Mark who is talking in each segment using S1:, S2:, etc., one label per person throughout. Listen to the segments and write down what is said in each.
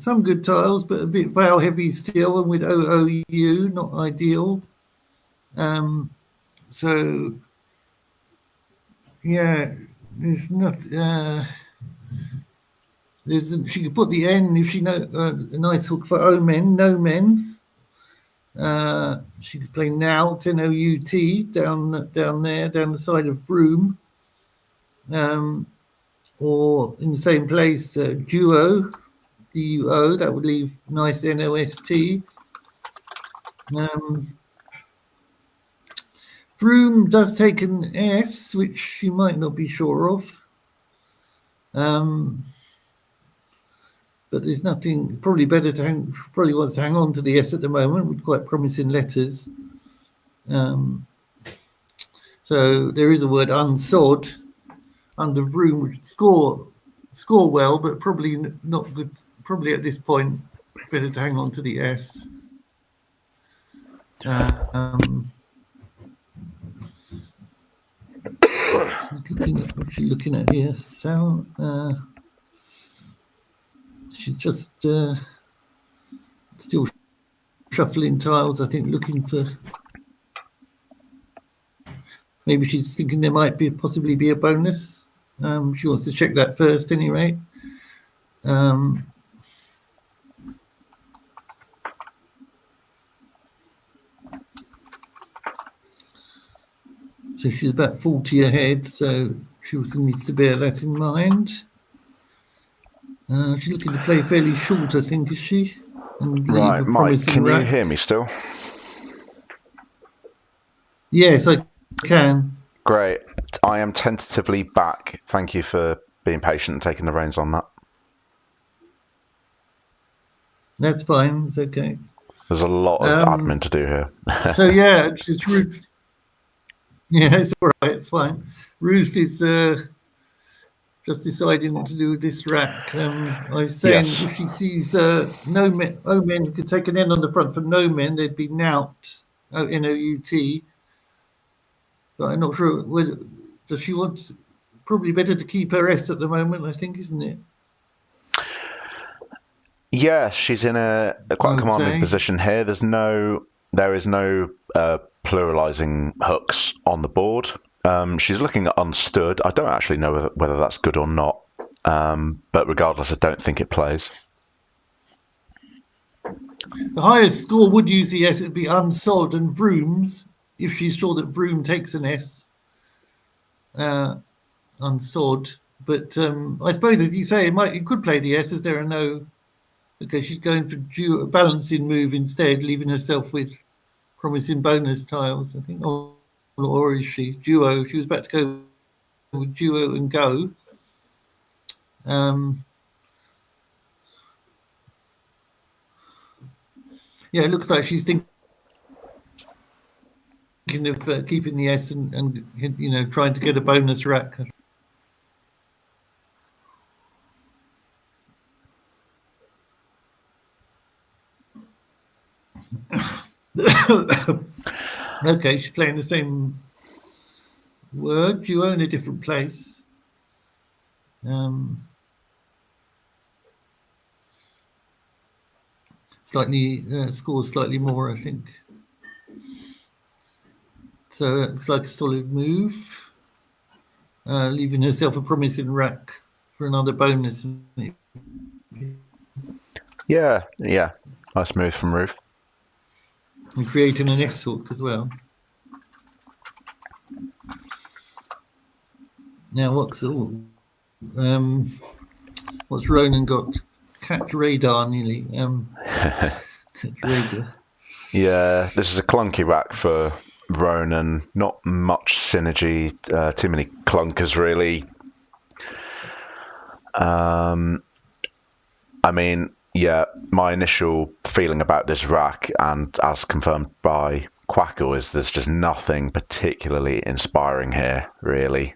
S1: some good tiles, but a bit vale heavy still, and with OOU, not ideal. So yeah, there's not. She could put the N if she know a nice hook for Omen, no men. She could play Nout, N-O-U-T, down there, down the side of Broom. Or in the same place, Duo, D-U-O, that would leave nice N-O-S-T. Broom does take an S, which she might not be sure of. But there's nothing, probably better to hang, probably wants to hang on to the S at the moment with quite promising letters. So there is a word unsod under Vroom, which score well, but probably not good. Probably at this point, better to hang on to the S. Looking at what she's looking at here. So she's just still shuffling tiles, I think, looking for. Maybe she's thinking there might possibly be a bonus. She wants to check that first, anyway. So she's about 40 ahead, so she also needs to bear that in mind. She's looking to play fairly short, I think, is she? And
S2: right, Mike, can you hear me still?
S1: Yes, I can.
S2: Great. I am tentatively back. Thank you for being patient and taking the reins on that.
S1: That's fine. It's okay.
S2: There's a lot of admin to do here.
S1: So, yeah, it's Ruth. Yeah, it's all right. It's fine. Ruth is just deciding to do this rack. I was saying if she sees no men, Omen could take an N on the front for no men, there'd be Nout, N-O-U-T. But I'm not sure whether does she want. Probably better to keep her S at the moment, I think, isn't it?
S2: Yeah, she's in a quite commanding position here. There is no pluralizing hooks on the board. She's looking at unstood. I don't actually know whether that's good or not, but regardless, I don't think it plays.
S1: The highest score would use the S. It'd be unsod and Vroom's if she's sure that Vroom takes an S. Unsod, but I suppose, as you say, it could play the S as there are no. Okay, she's going for a balancing move instead, leaving herself with promising bonus tiles, I think. Or is she? Duo. She was about to go with Duo and go. Yeah, it looks like she's thinking of keeping the S and trying to get a bonus rack. Okay, she's playing the same word. You own a different place. Scores slightly more, I think. So it looks like a solid move, leaving herself a promising rack for another bonus.
S2: Yeah, nice move from Ruth.
S1: And creating an S hook as well. Now, what's Ronan got? Catch radar nearly. Catch radar.
S2: Yeah, this is a clunky rack for Ronan. Not much synergy. Too many clunkers, really. I mean, yeah, my initial feeling about this rack, and as confirmed by Quackle, is there's just nothing particularly inspiring here, really.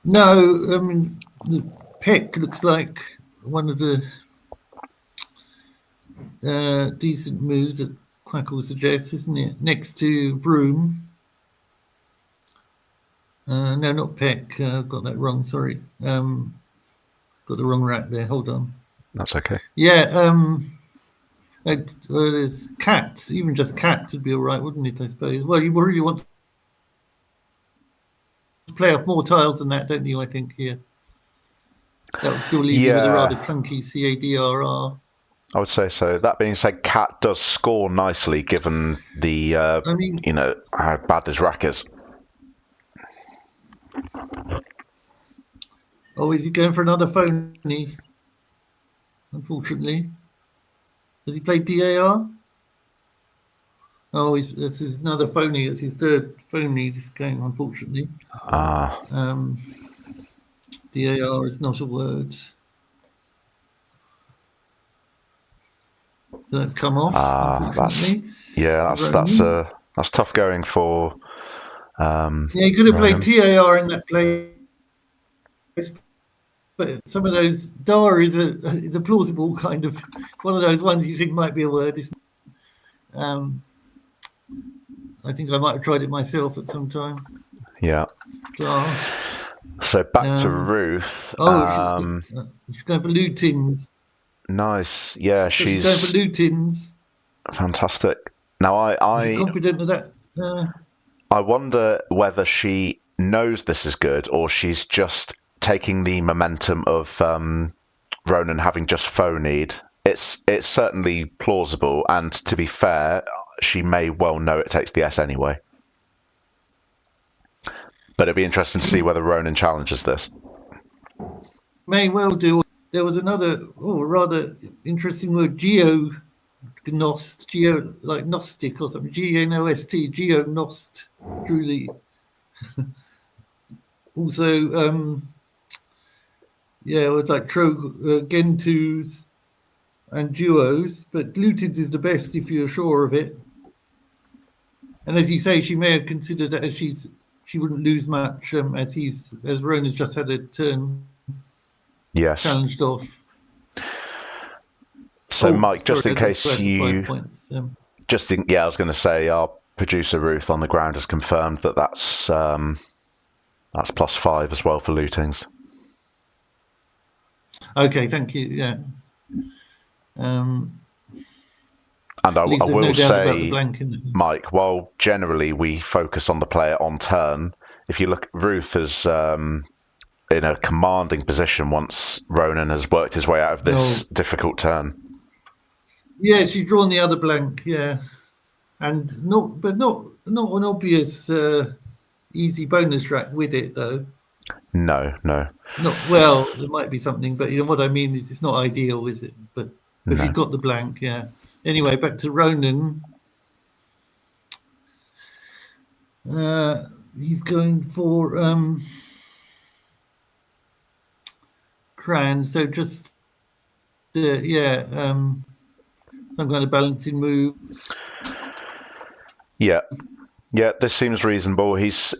S1: No, I mean, the Peck looks like one of the decent moves that Quackle suggests, isn't it? Next to Vroom. No, not Peck. Got that wrong. Sorry. Got the wrong rat there. Hold on.
S2: That's okay.
S1: Yeah. There's cat. Even just cat would be all right, wouldn't it? I suppose. Well, you really want to play off more tiles than that, don't you? I think here. That would still leave you with a rather clunky CADRR.
S2: I would say so. That being said, cat does score nicely given the how bad this rack is.
S1: Oh, is he going for another phony? Unfortunately. Has he played DAR? Oh, this is another phony. It's his third phony this game, unfortunately. DAR is not a word. So that's come off.
S2: That's tough going for.
S1: He could have played TAR in that place, but some of those DAR is a plausible kind of. It's one of those ones you think might be a word. I think I might have tried it myself at some time.
S2: Yeah.
S1: DAR.
S2: So back to Ruth.
S1: She's going for Lutins.
S2: Nice. Yeah, she's
S1: going for Lutins.
S2: Fantastic. Now I'm
S1: confident of that.
S2: I wonder whether she knows this is good or she's just taking the momentum of Ronan having just phonied. It's certainly plausible, and to be fair, she may well know it takes the S anyway. But it'd be interesting to see whether Ronan challenges this.
S1: May well do. There was another rather interesting word, geognost, like gnostic or something, G-N-O-S-T, geognost, truly. Also, it's like gentus and duos, but Lutins is the best if you're sure of it. And as you say, she may have considered that as she wouldn't lose much as Ronan's just had a turn.
S2: Yes.
S1: Challenged off.
S2: So, Mike, just in case you, I was going to say, our producer Ruth on the ground has confirmed that's +5 as well for lootings.
S1: Okay, thank you. Yeah.
S2: And I will say, Mike, while generally we focus on the player on turn, if you look, Ruth is in a commanding position once Ronan has worked his way out of this difficult turn.
S1: Yeah, she's drawn the other blank. Yeah, and not an obvious easy bonus rack with it though.
S2: No.
S1: Not well. There might be something, but what I mean is it's not ideal, is it? But she's got the blank. Yeah. Anyway, back to Ronan. He's going for Cran. So just some kind of balancing move.
S2: Yeah, this seems reasonable. He's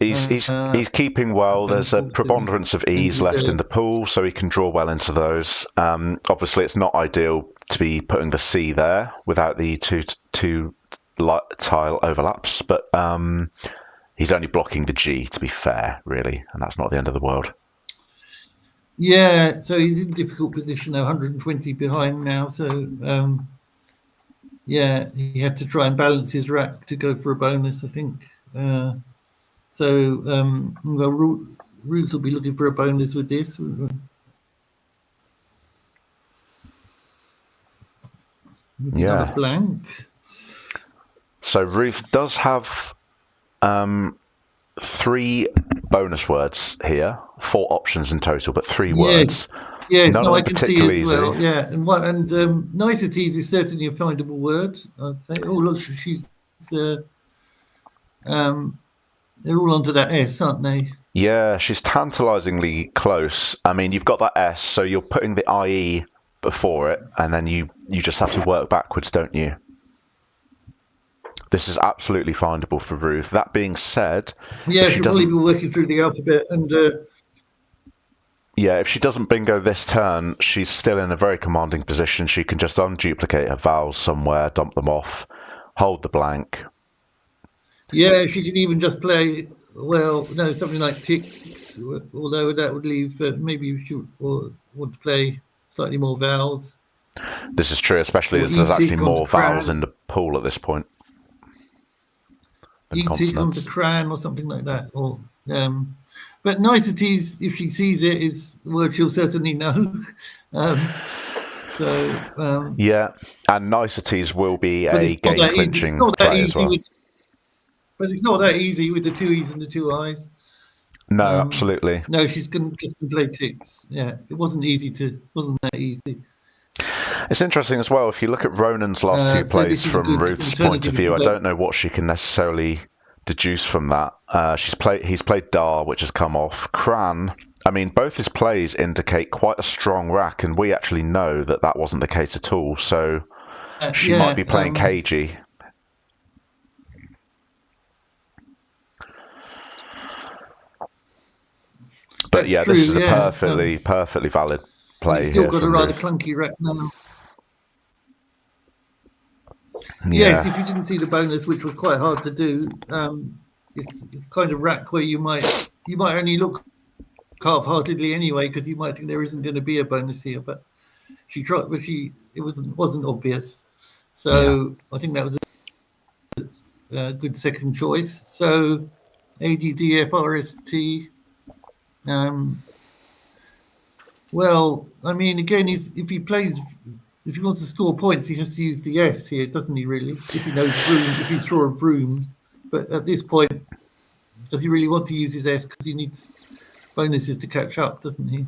S2: keeping well. There's a preponderance of ease left in the pool, so he can draw well into those. Obviously, it's not ideal to be putting the C there without the two tile overlaps, but he's only blocking the G, to be fair, really, and that's not the end of the world.
S1: Yeah, so he's in a difficult position, 120 behind now, so he had to try and balance his rack to go for a bonus, I think. Ruth will be looking for a bonus with this. Another blank.
S2: So Ruth does have 3 bonus words here, 4 options in total, but 3 words.
S1: Yes,
S2: None of them particularly easy.
S1: Well. Yeah, and niceties is certainly a findable word, I'd say. Oh, look, she's they're all onto that S, aren't they?
S2: Yeah, she's tantalisingly close. I mean, you've got that S, so you're putting the IE before it, and then you just have to work backwards, don't you? This is absolutely findable for Ruth. That being said,
S1: she'll probably be working through the alphabet, and
S2: if she doesn't bingo this turn, she's still in a very commanding position. She can just unduplicate her vowels somewhere, dump them off, hold the blank.
S1: Yeah, she can even just play well, no, something like ticks, although that would leave, maybe you should want to play slightly more vowels.
S2: This is true, especially
S1: Or
S2: as there's actually
S1: E-tick onto
S2: more vowels
S1: cran.
S2: in the pool at this point than
S1: E-tick onto
S2: consonants.
S1: cran or something like that. Or but niceties, if she sees it, is a word she'll certainly know.
S2: Yeah, and niceties will be
S1: But
S2: a
S1: it's not
S2: game
S1: that easy. It's
S2: clinching
S1: not that
S2: play as
S1: easy
S2: well.
S1: but it's not that easy with the 2 E's and the 2 I's.
S2: No, absolutely.
S1: No, she's just gonna play ticks. Yeah, it wasn't that easy.
S2: It's interesting as well. If you look at Ronan's last two
S1: So
S2: plays
S1: this is a
S2: from
S1: good
S2: Ruth's point of
S1: alternative.
S2: view, I don't know what she can necessarily deduce from that. He's played Dar, which has come off. Cran. I mean, both his plays indicate quite a strong rack, and we actually know that that wasn't the case at all. So she might be playing cagey. But yeah, this is a perfectly valid play
S1: still
S2: here.
S1: Got a
S2: from
S1: rather
S2: Ruth.
S1: clunky rack now.
S2: Yeah.
S1: Yes, if you didn't see the bonus, which was quite hard to do, it's kind of rack where you might only look half-heartedly anyway, because you might think there isn't going to be a bonus here. But she tried, but it wasn't obvious. So I think that was a good second choice. So ADDFRST. Well, I mean, again, if he wants to score points, he has to use the S here, doesn't he? Really, if he knows if he's sure of brooms. But at this point, does he really want to use his S because he needs bonuses to catch up, doesn't he?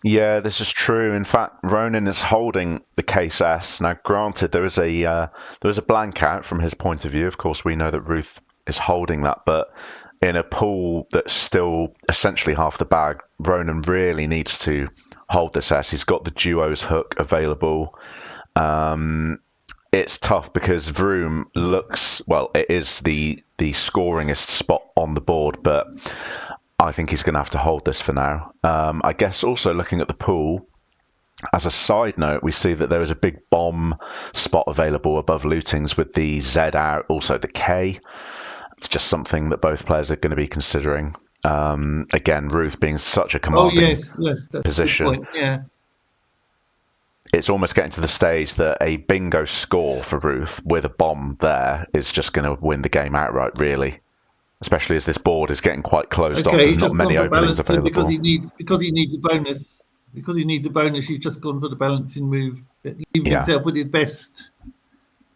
S2: Yeah, this is true. In fact, Ronan is holding the case S. Now, granted, there is a blank out from his point of view. Of course, we know that Ruth is holding that, but in a pool that's still essentially half the bag, Ronan really needs to hold this S. He's got the duos hook available. It's tough because Vroom looks, well, it is the scoringest spot on the board, but I think he's going to have to hold this for now. I guess also looking at the pool, as a side note, we see that there is a big bomb spot available above Lootings with the Z out, also the K. It's just something that both players are going to be considering. Again, Ruth being such a commanding
S1: that's
S2: position.
S1: a good point. Yeah.
S2: It's almost getting to the stage that a bingo score for Ruth with a bomb there is just going to win the game outright, really. Especially as this board is getting quite closed off. There's not many openings available.
S1: Because he needs a bonus. Because he needs a bonus, he's just gone for the balancing move. Leaving himself with his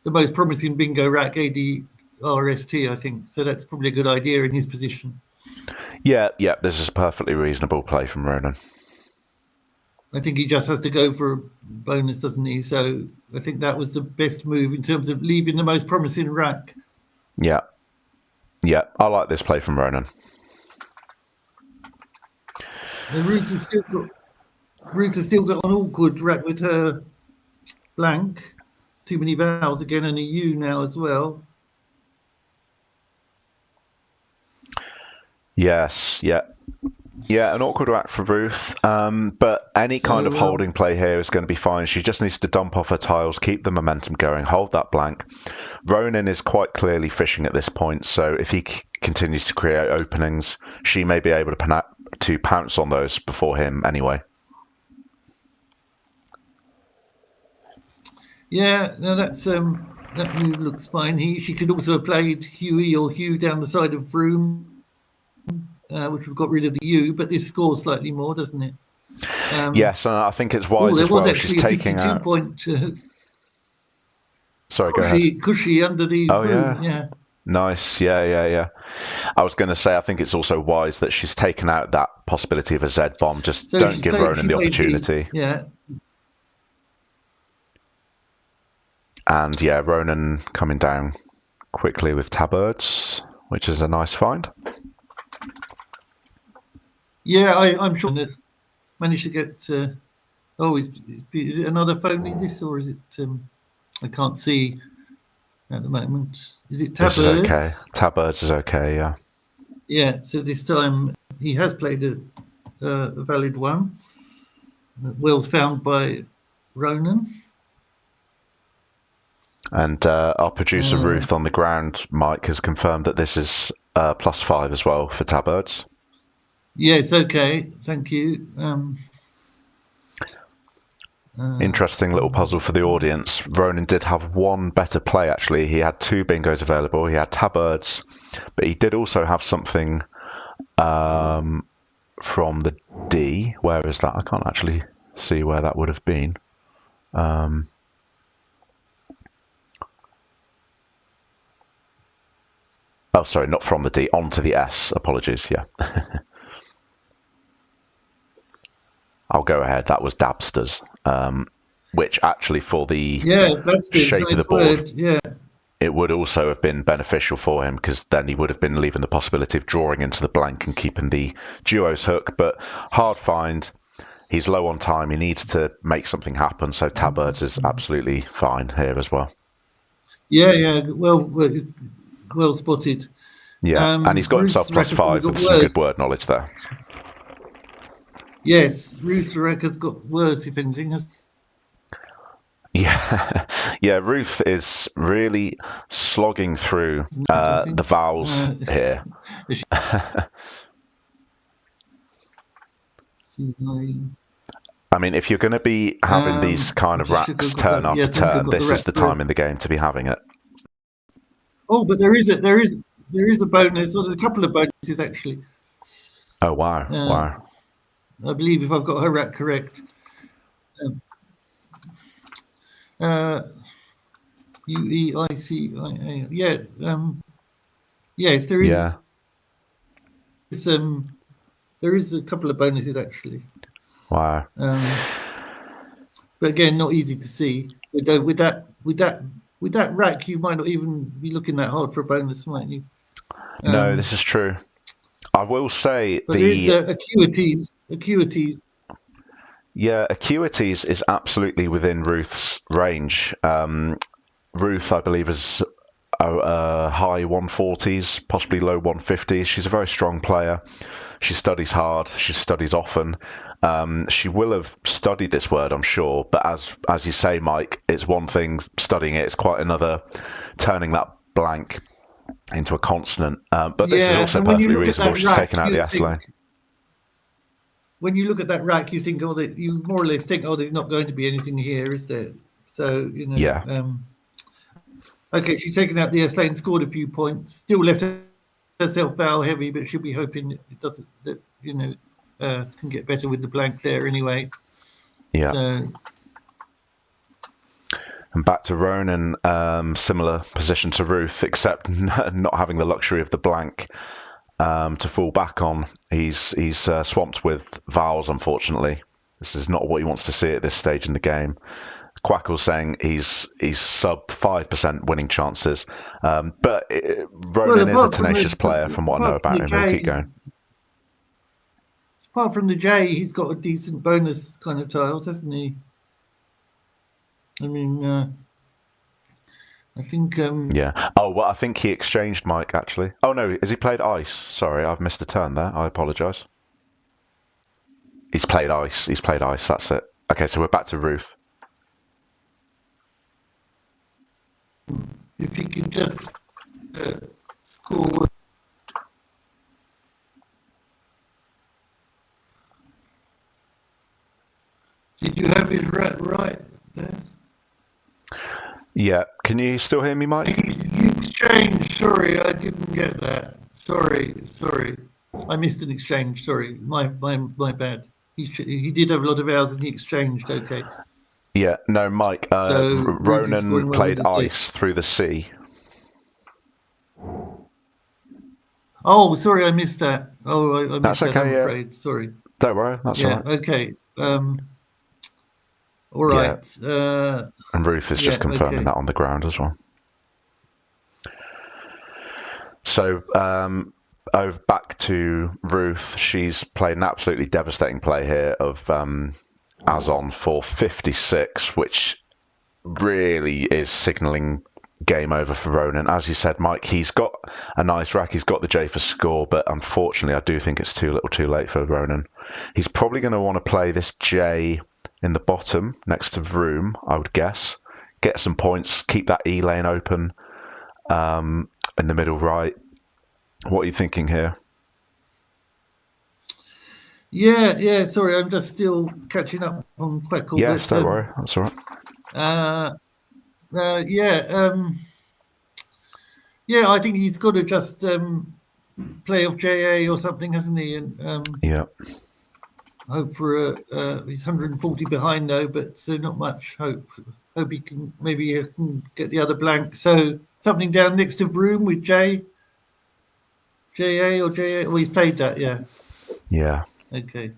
S1: the most promising bingo rack, ADRST, I think. So that's probably a good idea in his position.
S2: Yeah, this is a perfectly reasonable play from Ronan.
S1: I think he just has to go for a bonus, doesn't he? So I think that was the best move in terms of leaving the most promising rack.
S2: Yeah, I like this play from Ronan.
S1: And Ruth has still got an awkward rack with her blank. Too many vowels again, and a U now as well.
S2: Yes, yeah, an awkward rack for Ruth. But any kind of holding play here is going to be fine. She just needs to dump off her tiles, keep the momentum going, hold that blank. Ronan is quite clearly fishing at this point, so if he continues to create openings, she may be able to pounce on those before him anyway.
S1: Yeah, no, that move looks fine. She could also have played Huey or Hugh down the side of Vroom, which we've got rid of the U, but this scores slightly more, doesn't it?
S2: Yes, I think it's wise as well. She's taking out. Sorry, go ahead.
S1: Cushy under the Vroom, yeah.
S2: Nice, yeah. I was going to say, I think it's also wise that she's taken out that possibility of a Z bomb. Just don't give Ronan the opportunity.
S1: Yeah.
S2: And yeah, Ronan coming down quickly with tabards, which is a nice find. Yeah,
S1: I'm sure that managed to get. Is it another phone in this, or is it? I can't see at the moment. Is it tabards?
S2: This is okay. Tabards is okay. Yeah.
S1: Yeah. So this time he has played a valid one. Wells found by Ronan.
S2: And our producer Ruth on the ground, Mike, has confirmed that this is +5 as well for tabirds.
S1: Yes, okay, thank you.
S2: Interesting little puzzle for the audience. Ronan did have one better play, actually. He had 2 bingos available. He had tabirds, but he did also have something from the D. Where is that? I can't actually see where that would have been. Oh, sorry, not from the D, onto the S. Apologies, yeah. I'll go ahead. That was Dabsters, which actually for the shape of the board, it would also have been beneficial for him, because then he would have been leaving the possibility of drawing into the blank and keeping the duos hook. But hard find. He's low on time. He needs to make something happen. So tabirds is absolutely fine here as well.
S1: Yeah. Well spotted.
S2: Yeah, and he's got himself +5 with some good word knowledge there.
S1: Yes, Ruth's record's got worse, if anything.
S2: Yeah, Ruth is really slogging through the vowels here. I mean, if you're going to be having these kind of racks turn after turn, this is the time in the game to be having it.
S1: Oh, but there is a bonus. Well, there's a couple of bonuses actually.
S2: Oh wow! Wow.
S1: I believe if I've got her rack correct. UEICIA. Yeah. Yes, there is.
S2: Yeah.
S1: There is a couple of bonuses actually.
S2: Wow.
S1: But again, not easy to see. With that rack, you might not even be looking that hard for a bonus, might you?
S2: No, this is true. I will say
S1: but the acuities.
S2: Yeah, acuities is absolutely within Ruth's range. Ruth, I believe, is high 140s, possibly low 150s. She's a very strong player. She studies hard. She studies often. She will have studied this word, I'm sure. But as you say, Mike, it's one thing studying it. It's quite another turning that blank into a consonant. But this is also perfectly reasonable. She's taken out the S lane.
S1: When you look at that rack, you think, you more or less think, there's not going to be anything here, is there? So,
S2: Yeah.
S1: Okay, she's taken out the S lane, scored a few points, still left herself foul heavy, but she'll be hoping it doesn't, can get better with the blank there anyway.
S2: Yeah.
S1: So.
S2: And back to Ronan, similar position to Ruth, except not having the luxury of the blank to fall back on. He's swamped with vowels, unfortunately. This is not what he wants to see at this stage in the game. Quackle's saying he's sub 5% winning chances, but Ronan is a tenacious player from what I know about him. He'll keep going.
S1: Apart from the J, he's got a decent bonus kind of tiles, hasn't he? I mean, I think...
S2: Yeah. Oh, well, I think he exchanged Mike, actually. Oh, no, has he played ice? Sorry, I've missed a turn there. I apologise. He's played ice. He's played ice, that's it. Okay, so we're back to Ruth.
S1: If you could just score... Did you have his right there?
S2: Yeah. Can you still hear me, Mike?
S1: You exchanged. Sorry, I didn't get that. Sorry. I missed an exchange. Sorry. My bad. He did have a lot of hours and he exchanged. Okay.
S2: Yeah. No, Mike. Ronan played ice through the sea.
S1: Oh, sorry, I missed that. Oh, I missed
S2: that's
S1: that,
S2: okay,
S1: I'm afraid. Sorry.
S2: Don't worry. That's all right.
S1: Okay. All right.
S2: Yeah. And Ruth is just confirming that on the ground as well. So over back to Ruth. She's played an absolutely devastating play here of Azon for 56, which really is signalling game over for Ronan. As you said, Mike, he's got a nice rack. He's got the J for score, but unfortunately, I do think it's too little too late for Ronan. He's probably going to want to play this J in the bottom next to room, I would guess. Get some points, keep that E lane open in the middle right. What are you thinking here?
S1: Yeah. Sorry, I'm just still catching up on Queckle.
S2: Yes, don't worry. That's all
S1: right. Yeah, I think he's got to just play off JA or something, hasn't he? And
S2: yeah.
S1: Hope for he's 140 behind though, but so not much hope. Hope he can get the other blank. So something down next to Broom with JA or JA. Well, he's played that, yeah.
S2: Yeah.
S1: Okay.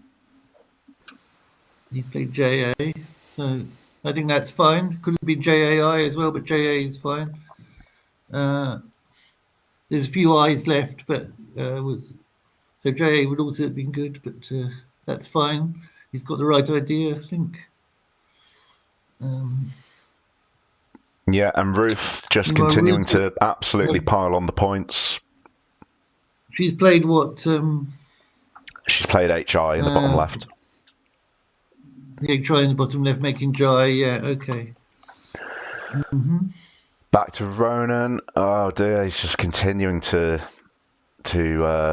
S1: He's played JA, so I think that's fine. Could have been JAI as well, but JA is fine. There's a few I's left, but so JA would also have been good, but that's fine. He's got the right idea, I think.
S2: Yeah, and Ruth just continuing to absolutely pile on the points.
S1: She's played what?
S2: She's played HI in the bottom left.
S1: The HI in the bottom left, making dry. Yeah, okay.
S2: Back to Ronan. Oh dear, he's just continuing to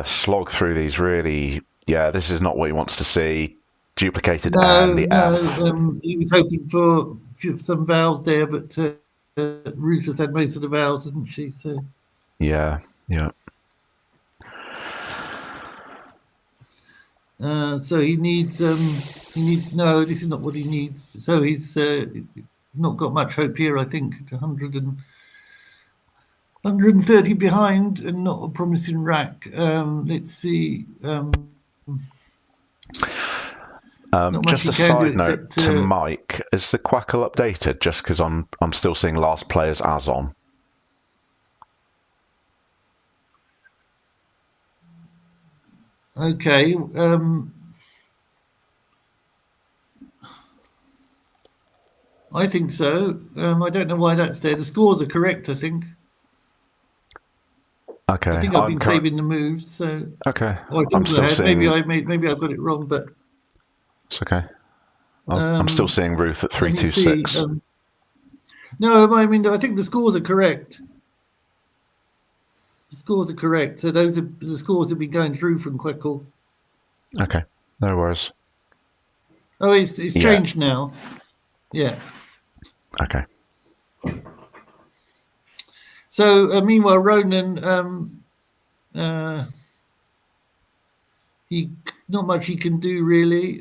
S2: slog through these. Really, yeah, this is not what he wants to see. Duplicated and the F.
S1: He was hoping for some vowels there, but Ruth has had most of the vowels, hasn't she? So
S2: yeah.
S1: So he needs no. This is not what he needs. So he's not got much hope here. I think 130 behind and not a promising rack. Let's see.
S2: Just a side note to Mike: is the Quackle updated? Just because I'm still seeing last players as on.
S1: Okay. I think so. I don't know why that's there. The scores are correct, I think.
S2: Okay.
S1: I think I've been saving the moves, so
S2: okay.
S1: I'm still seeing. Maybe I got it wrong, but
S2: it's okay. I'm still seeing Ruth at 326.
S1: No, I mean I think the scores are correct. The scores are correct. So those are the scores that we're going through from Queckle.
S2: Okay, no worries.
S1: Oh, it's changed now. Yeah.
S2: Okay.
S1: So meanwhile, Ronan, he not much he can do really.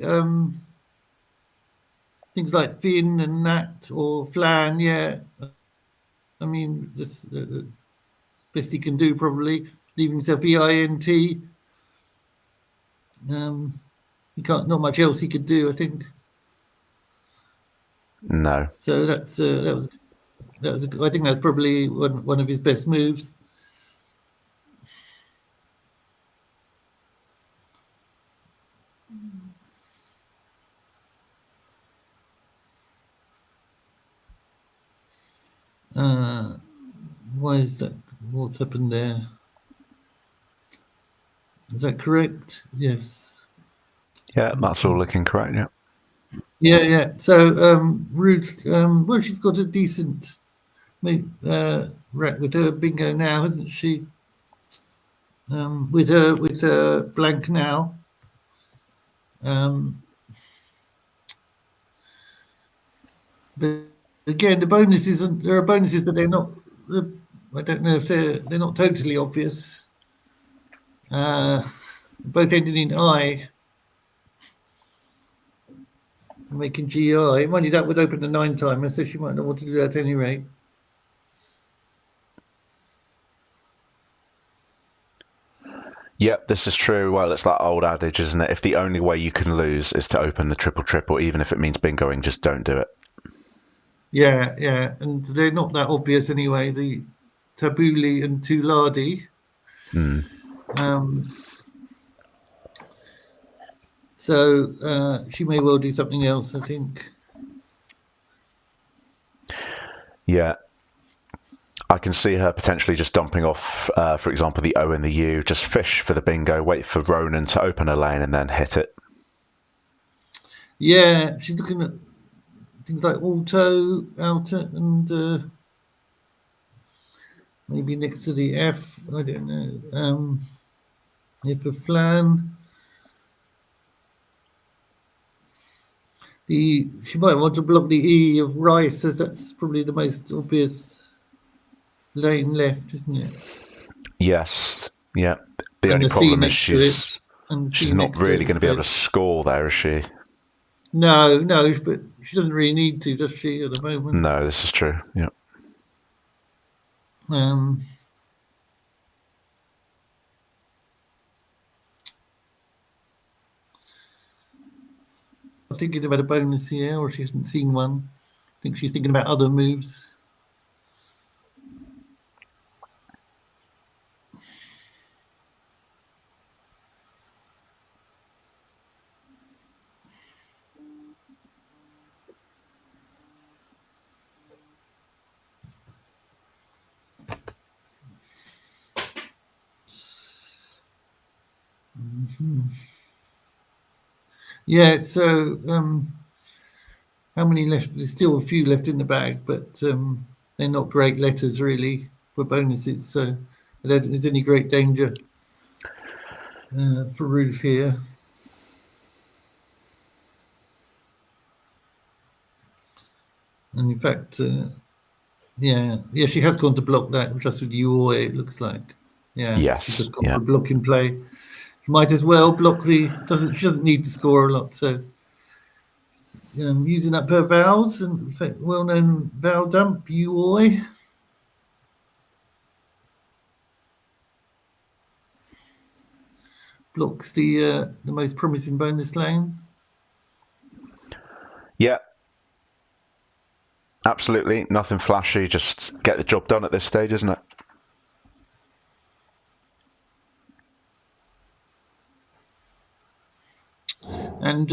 S1: Things like Finn and Nat or Flan, yeah. I mean, this best he can do probably leaving himself EINT. He can't. Not much else he could do, I think.
S2: No.
S1: So that was. I think that's probably one of his best moves. Why is that? What's happened there? Is that correct? Yes.
S2: Yeah, that's all looking correct. Yeah.
S1: Yeah. So Ruth, well, she's got a decent rack with her bingo now, hasn't she? With her blank now. But again, the bonuses, there are bonuses, but they're not. I don't know if they're not totally obvious. Both ending in I. Making GI. Money that would open the 9 timer, so she might not want to do that at any rate.
S2: Yep, this is true. Well, it's that old adage, isn't it? If the only way you can lose is to open the triple, even if it means bingoing, just don't do it.
S1: Yeah, and they're not that obvious anyway. The Tabuli and Tuladi. So she may well do something else, I think.
S2: Yeah. I can see her potentially just dumping off, for example, the O and the U, just fish for the bingo, wait for Ronan to open a lane and then hit it.
S1: Yeah, she's looking at things like Alto, Alta, and maybe next to the F. I don't know. If a flan. She might want to block the E of rice, as that's probably the most obvious lane left, isn't it?
S2: Yes. Yeah. The
S1: And
S2: only
S1: the C
S2: problem is
S1: next to it.
S2: she's not really going to be able to score there, is she?
S1: No, but she doesn't really need to, does she, at the moment?
S2: No, this is true. Yeah.
S1: I'm thinking about a bonus here, or she hasn't seen one. I think she's thinking about other moves. Yeah, so how many left? There's still a few left in the bag, but they're not great letters really for bonuses, so I don't think there's any great danger for Ruth here. And in fact, yeah, she has gone to block that just with Uoi, it looks like. Yeah,
S2: Yes.
S1: she's just gone for a blocking play. She might as well block she doesn't need to score a lot, so using up her vowels and well-known vowel dump, Uoi. Blocks the most promising bonus lane.
S2: Yeah. Absolutely. Nothing flashy. Just get the job done at this stage, isn't it?
S1: And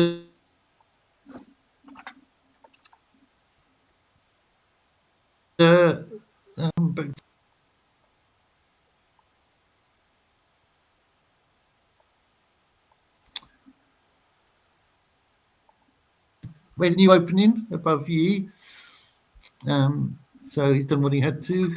S1: but made a new opening above Yi. So he's done what he had to.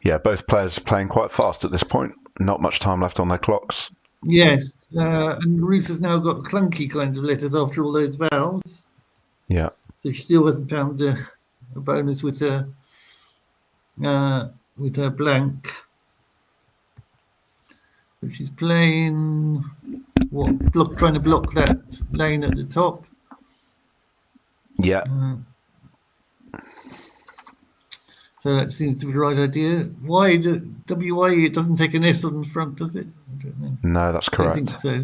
S2: Yeah, both players are playing quite fast at this point. Not much time left on their clocks.
S1: Yes, and Ruth has now got clunky kind of letters after all those vowels.
S2: Yeah.
S1: So she still hasn't found a bonus with her blank. But she's playing trying to block that lane at the top.
S2: Yeah.
S1: So that seems to be the right idea. Why WY? It doesn't take an S on the front, does it? I don't know.
S2: No, that's correct.
S1: I think so.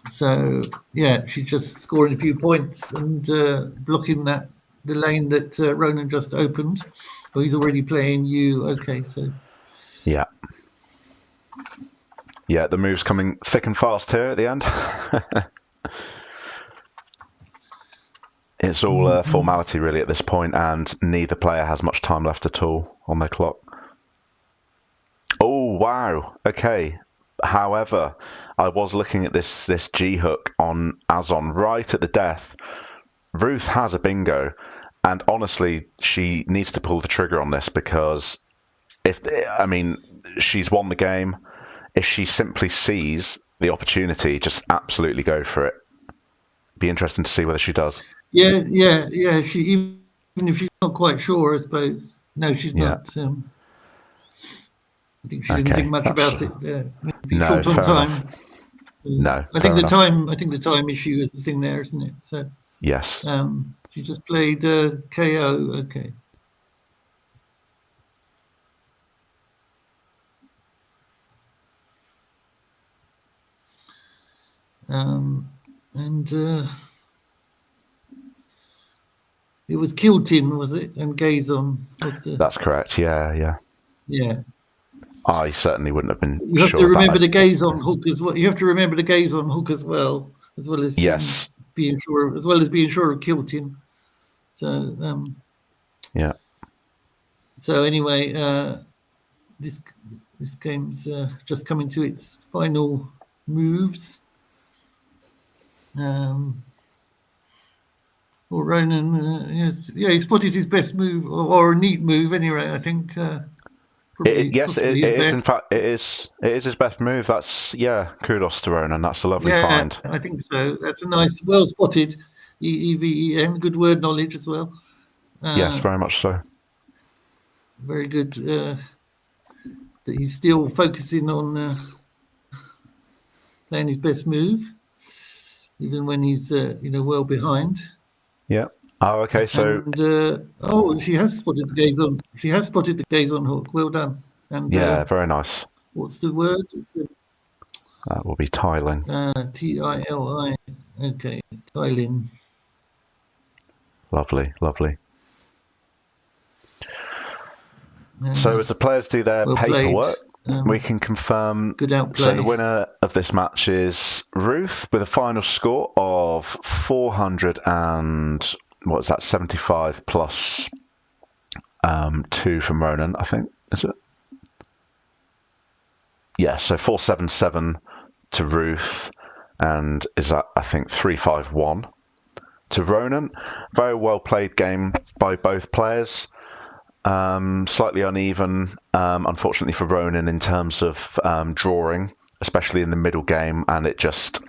S1: So yeah, she's just scoring a few points and blocking the lane that Ronan just opened. Well, he's already playing you. Okay, so
S2: yeah. Yeah, the move's coming thick and fast here at the end. It's all formality really at this point, and neither player has much time left at all on their clock. Oh, wow. Okay. However, I was looking at this G hook on Azon right at the death. Ruth has a bingo, and honestly, she needs to pull the trigger on this because she's won the game. If she simply sees the opportunity, just absolutely go for it. Be interesting to see whether she does.
S1: Yeah. She even if she's not quite sure, I suppose. No, she's not. I think she didn't think much about it.
S2: No,
S1: short on time.
S2: No,
S1: I think the time issue is the thing there, isn't it? So
S2: yes.
S1: She just played KO. Okay. And it was Kiltin, was it? And Gazon was the.
S2: That's correct. Yeah. I certainly wouldn't have been.
S1: You have to remember the Gazon hook as well. You have to remember the Gazon hook as well as
S2: yes,
S1: being sure of Kiltin. So
S2: yeah.
S1: So anyway, this This game's just coming to its final moves. Or Ronan, yes, he spotted his best move, or a neat move anyway. I think
S2: It is. In fact, it is his best move. That's kudos to Ronan. That's a lovely find.
S1: I think so. That's a nice, well spotted EVEN. Good word knowledge as well.
S2: Yes, very much so.
S1: Very good that he's still focusing on playing his best move, even when he's well behind.
S2: Yeah. Oh, okay. So.
S1: And, she has spotted the gaze on. She has spotted the gaze on hook. Well done. And
S2: very nice.
S1: What's the word?
S2: That will be tiling.
S1: Tili. Okay, tiling.
S2: Lovely. So as the players do their paperwork, we can confirm.
S1: Good outplay.
S2: So the winner of this match is Ruth with a final score of 400 and 75 plus 2 from Ronan, I think, is it? Yeah, so 477 to Ruth, and is that, I think, 351 to Ronan. Very well played game by both players. Slightly uneven, unfortunately for Ronan, in terms of drawing, especially in the middle game, and it just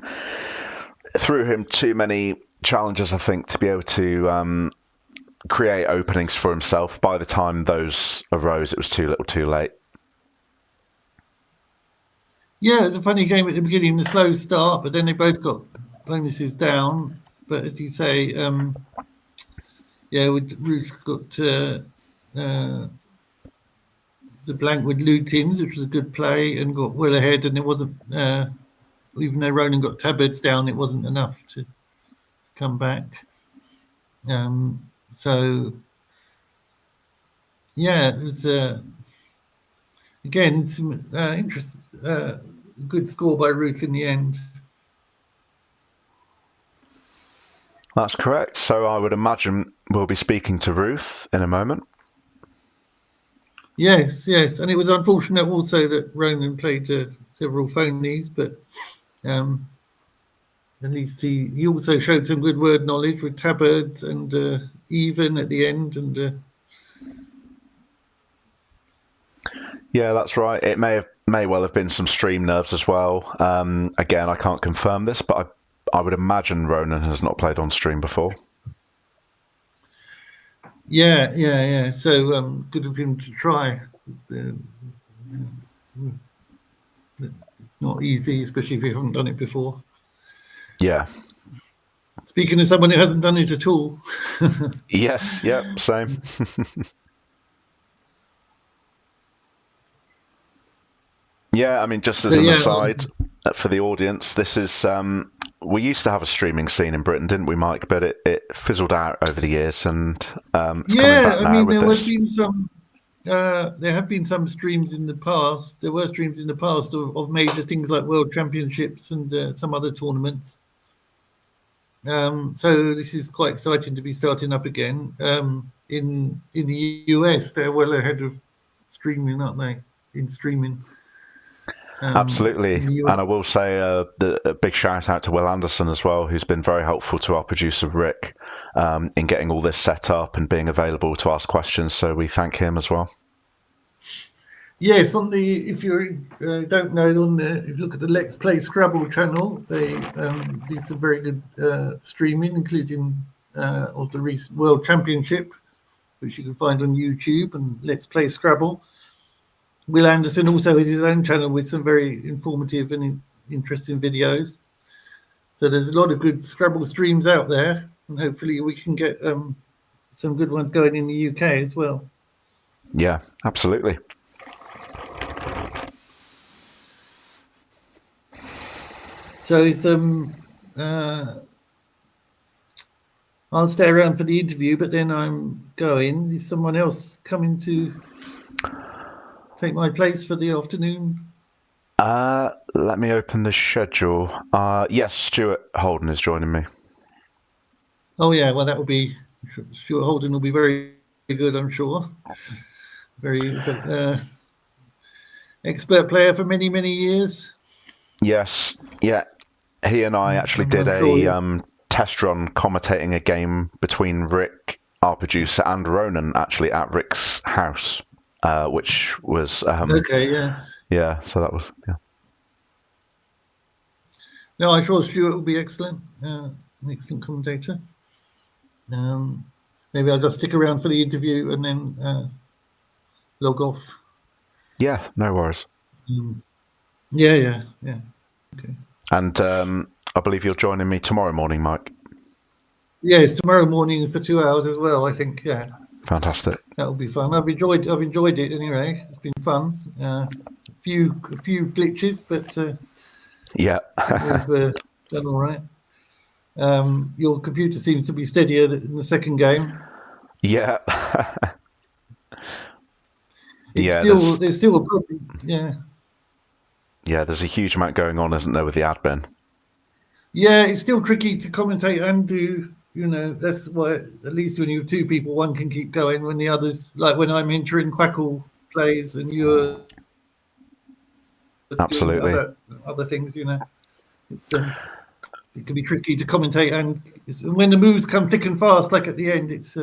S2: threw him too many challenges, I think, to be able to create openings for himself. By the time those arose, it was too little too late.
S1: Yeah, it was a funny game at the beginning, the slow start, but then they both got bonuses down. But as you say, Ruth got the blank with Lutins, which was a good play, and got well ahead, and it wasn't, even though Ronan got tabards down, it wasn't enough to come back. So, yeah, it was, again, some good score by Ruth in the end.
S2: That's correct. So I would imagine we'll be speaking to Ruth in a moment.
S1: Yes, and it was unfortunate also that Ronan played several phonies, but at least he also showed some good word knowledge with tabards and even at the end. And
S2: yeah, that's right. It may well have been some stream nerves as well. Again, I can't confirm this, but I would imagine Ronan has not played on stream before.
S1: Yeah. So good of him to try. It's not easy, especially if you haven't done it before.
S2: Yeah.
S1: Speaking of someone who hasn't done it at all.
S2: Yes. Yep. Same. Yeah. I mean, just as an aside for the audience, this is. We used to have a streaming scene in Britain, didn't we, Mike? But it fizzled out over the years, and it's coming back now.
S1: I mean,
S2: with
S1: there
S2: this.
S1: have been some. There have been some streams in the past. There were streams in the past of major things like World Championships and some other tournaments. So this is quite exciting to be starting up again. In the US, they're well ahead of streaming, aren't they? In streaming.
S2: Absolutely. And I will say a big shout out to Will Anderson as well, who's been very helpful to our producer Rick in getting all this set up and being available to ask questions. So we thank him as well.
S1: Yes, if you don't know, if you look at the Let's Play Scrabble channel, they do some very good streaming, including of the recent World Championship, which you can find on YouTube, and Let's Play Scrabble. Will Anderson also has his own channel with some very informative and interesting videos. So there's a lot of good Scrabble streams out there, and hopefully we can get some good ones going in the UK as well.
S2: Yeah, absolutely.
S1: So I'll stay around for the interview, but then I'm going. Is someone else coming to take my place for the afternoon?
S2: Let me open the schedule. Yes, Stuart Holden is joining me.
S1: Oh yeah, well that will be Stuart Holden will be very good, I'm sure. Very expert player for many, many years.
S2: Yes, yeah. He and I actually did a test run commentating a game between Rick, our producer, and Ronan, actually at Rick's house, which was
S1: okay. Yes.
S2: Yeah. So that was
S1: No, I'm sure Stuart will be excellent. An excellent commentator. Maybe I'll just stick around for the interview and then log off.
S2: Yeah, no worries.
S1: Yeah. Okay.
S2: And I believe you're joining me tomorrow morning, Mike.
S1: Yes, tomorrow morning for 2 hours as well. I think. Yeah.
S2: Fantastic.
S1: That'll be fun. I've enjoyed it anyway. It's been fun. A few glitches, but
S2: yeah,
S1: we've done all right. Your computer seems to be steadier in the second game.
S2: Yeah.
S1: There's still a problem. Yeah.
S2: Yeah, there's a huge amount going on, isn't there, with the admin?
S1: Yeah, it's still tricky to commentate and do. That's why at least when you have two people, one can keep going when the others, like when I'm entering Quackle plays and you're
S2: absolutely
S1: doing other things. It's it can be tricky to commentate, and when the moves come thick and fast, like at the end, it's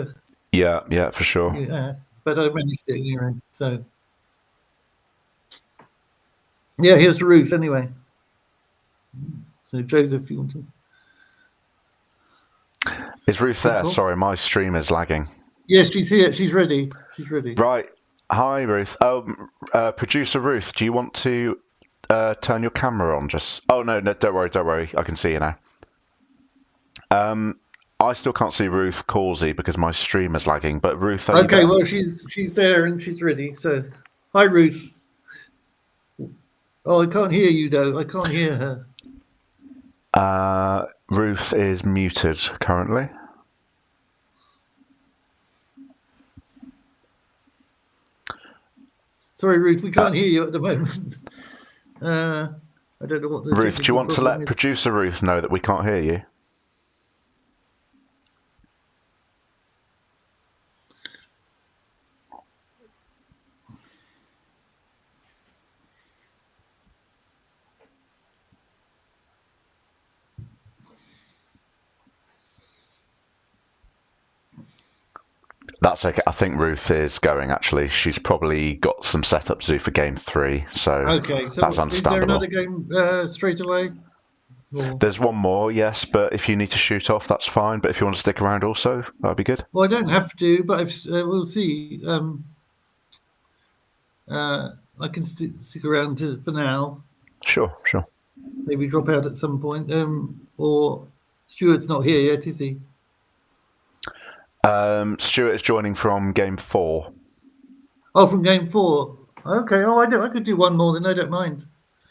S2: yeah, for sure.
S1: Yeah, but I managed it anyway. So yeah, here's Ruth anyway. So Joseph, you want to?
S2: Is Ruth there? Sorry, my stream is lagging.
S1: Yes, she's here. She's ready.
S2: Right. Hi, Ruth. Producer Ruth, do you want to turn your camera on? Oh no, don't worry. I can see you now. I still can't see Ruth Cawsey because my stream is lagging. But Ruth, are you there?
S1: Well, she's there and she's ready. So, hi, Ruth. Oh, I can't hear you though. I can't hear her.
S2: Ruth is muted currently.
S1: Sorry, Ruth, we can't hear you at the moment. I don't know what the
S2: Ruth, do you want to let producer Ruth know that we can't hear you? That's okay. I think Ruth is going, actually. She's probably got some setup to do for game 3, so that's understandable.
S1: Is there another game straight away?
S2: Or? There's one more, yes, but if you need to shoot off, that's fine. But if you want to stick around also, that'd be good.
S1: Well, I don't have to, but we'll see. I can stick around for now.
S2: Sure.
S1: Maybe drop out at some point. Or Stuart's not here yet, is he?
S2: Stuart is joining from game 4.
S1: Oh, from game 4. Okay. Oh, I could do one more, then I don't mind.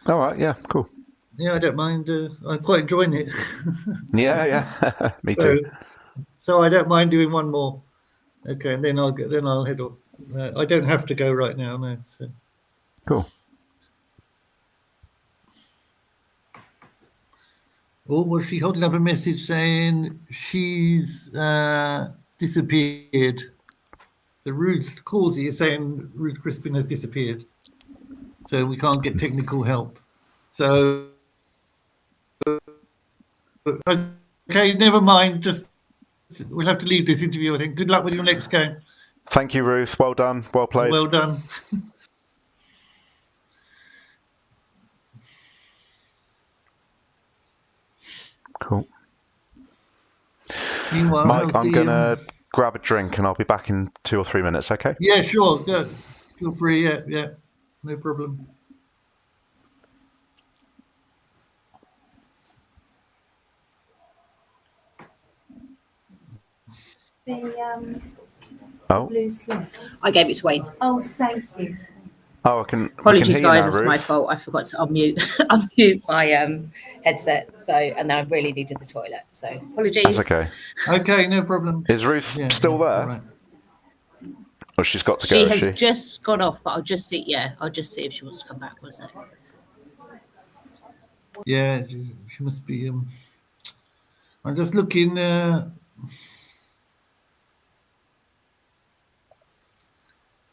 S2: All right. Yeah. Cool.
S1: Yeah, I don't mind. I'm quite enjoying it.
S2: yeah. Me too.
S1: So I don't mind doing one more. Okay, and then I'll head off. I don't have to go right now. No. So.
S2: Cool.
S1: Or was she holding up a message saying she's disappeared? The Ruth Cawsey is saying Ruth Crispin has disappeared, so we can't get technical help. So okay, never mind. Just we'll have to leave this interview. I think. Good luck with your next game.
S2: Thank you, Ruth. Well done. Well played.
S1: Well done.
S2: Cool.
S1: Meanwhile,
S2: Mike, I'm going to grab a drink and I'll be back in 2 or 3 minutes, okay?
S1: Yeah, sure. Yeah. Feel free. Yeah. No problem.
S3: Blue slip.
S4: I gave it to Wayne.
S3: Oh, thank you.
S2: Oh, I can.
S4: Apologies, guys.
S2: It's
S4: my fault. I forgot to unmute my headset. So, and then I really needed the toilet. So, apologies.
S2: That's okay.
S1: Okay, no problem.
S2: Is Ruth still there?
S1: Right.
S2: Or she's got to go?
S4: She has just gone off, but I'll just see. Yeah, I'll just see if she wants to come back. One second.
S1: Yeah, she must be. I'm just looking.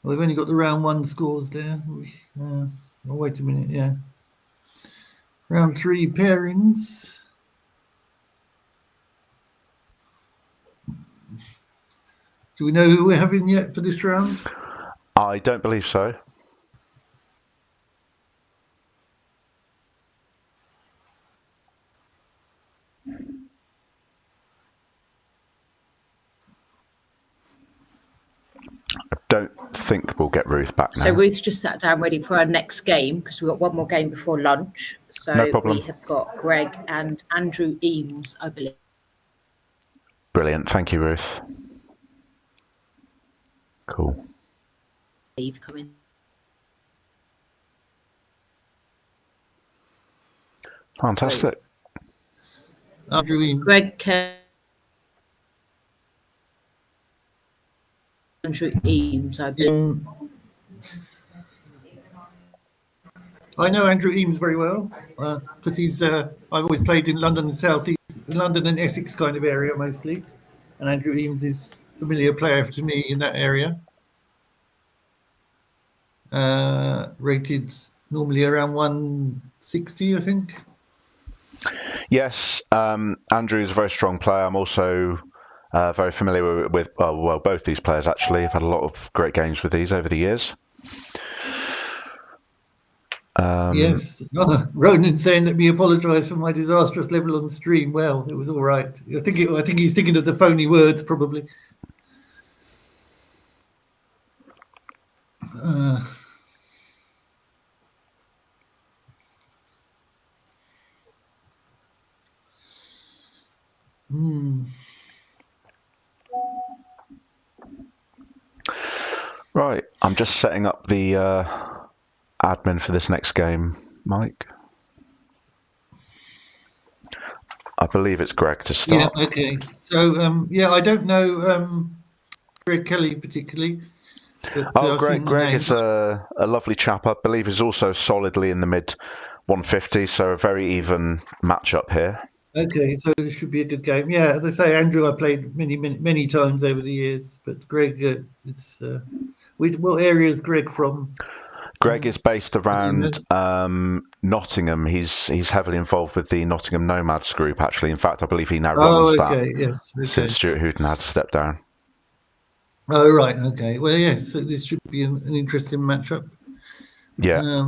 S1: Well, they've only got the round 1 scores there. Oh, wait a minute, yeah. Round 3 pairings. Do we know who we're having yet for this round?
S2: I don't believe so. I don't think we'll get Ruth back now.
S4: So Ruth's just sat down ready for our next game because we've got one more game before lunch. So
S2: No problem.
S4: we have got Greg and Andrew Eames, I believe.
S2: Brilliant. Thank you, Ruth. Cool.
S4: Coming.
S2: Fantastic.
S1: Andrew Eames.
S4: Greg, Andrew Eames, I believe.
S1: I know Andrew Eames very well because he's. I've always played in London and South East, London and Essex kind of area mostly, and Andrew Eames is a familiar player to me in that area. Rated normally around 160, I think.
S2: Yes, Andrew is a very strong player. I'm also very familiar with both these players actually. I've had a lot of great games with these over the years.
S1: Yes, Ronan saying let me apologise for my disastrous level on the stream. Well, it was all right. I think he's thinking of the phony words probably.
S2: Right, I'm just setting up the admin for this next game, Mike. I believe it's Greg to start.
S1: Yeah, okay. So, I don't know Greg Kelly particularly. But,
S2: Greg is a lovely chap. I believe he's also solidly in the mid 150s, so a very even matchup here.
S1: Okay, so it should be a good game. Yeah, as I say, Andrew, I played many times over the years, but Greg, what area is Greg from?
S2: Greg is based around Nottingham. He's heavily involved with the Nottingham Nomads group, actually. In fact, I believe he now runs that since Stuart Hooton had to step down.
S1: Oh, right. Okay. Well, yes, so this should be an interesting matchup.
S2: Yeah.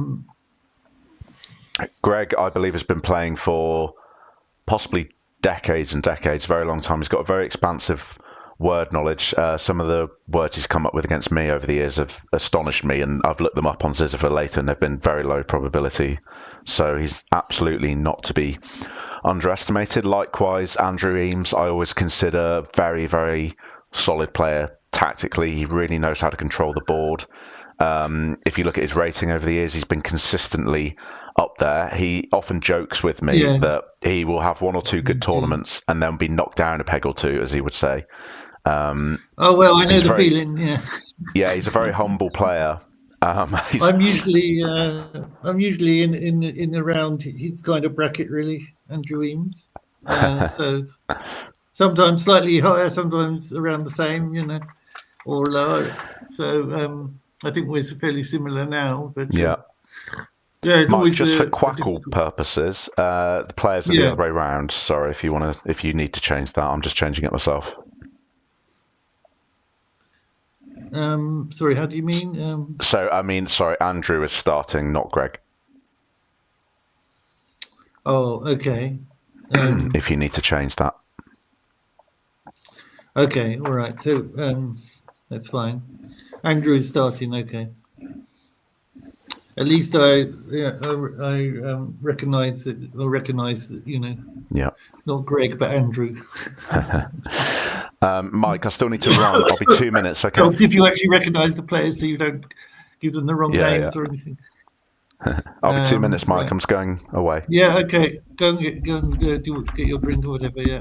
S2: Greg, I believe, has been playing for possibly decades and decades, very long time. He's got a very expansive word knowledge. Some of the words he's come up with against me over the years have astonished me, and I've looked them up on Zizzifer later, and they've been very low probability. So he's absolutely not to be underestimated. Likewise, Andrew Eames, I always consider very, very solid player tactically. He really knows how to control the board. If you look at his rating over the years, he's been consistently up there. He often jokes with me that he will have one or two good tournaments and then be knocked down a peg or two, as he would say.
S1: Oh, well, I know the feeling, yeah.
S2: Yeah, he's a very humble player.
S1: I'm usually in around his kind of bracket, really, Andrew Eames. So sometimes slightly higher, sometimes around the same, or lower. So I think we're fairly similar now. But
S2: yeah,
S1: it's
S2: Mike,
S1: always
S2: just for Quackle purposes, the players are the other way round. Sorry, if you need to change that, I'm just changing it myself.
S1: Sorry, how do you mean?
S2: Sorry, Andrew is starting, not Greg.
S1: Oh, okay.
S2: If you need to change that.
S1: Okay, all right. So that's fine. Andrew is starting. Okay. At least I recognise that. I recognise that,
S2: Yeah.
S1: Not Greg, but Andrew.
S2: Mike, I still need to run. I'll be 2 minutes, okay?
S1: Helps if you actually recognise the players, so you don't give them the wrong names or anything.
S2: I'll be 2 minutes, Mike. Right. I'm just going away.
S1: Yeah, okay. Go and get your drink or whatever. Yeah.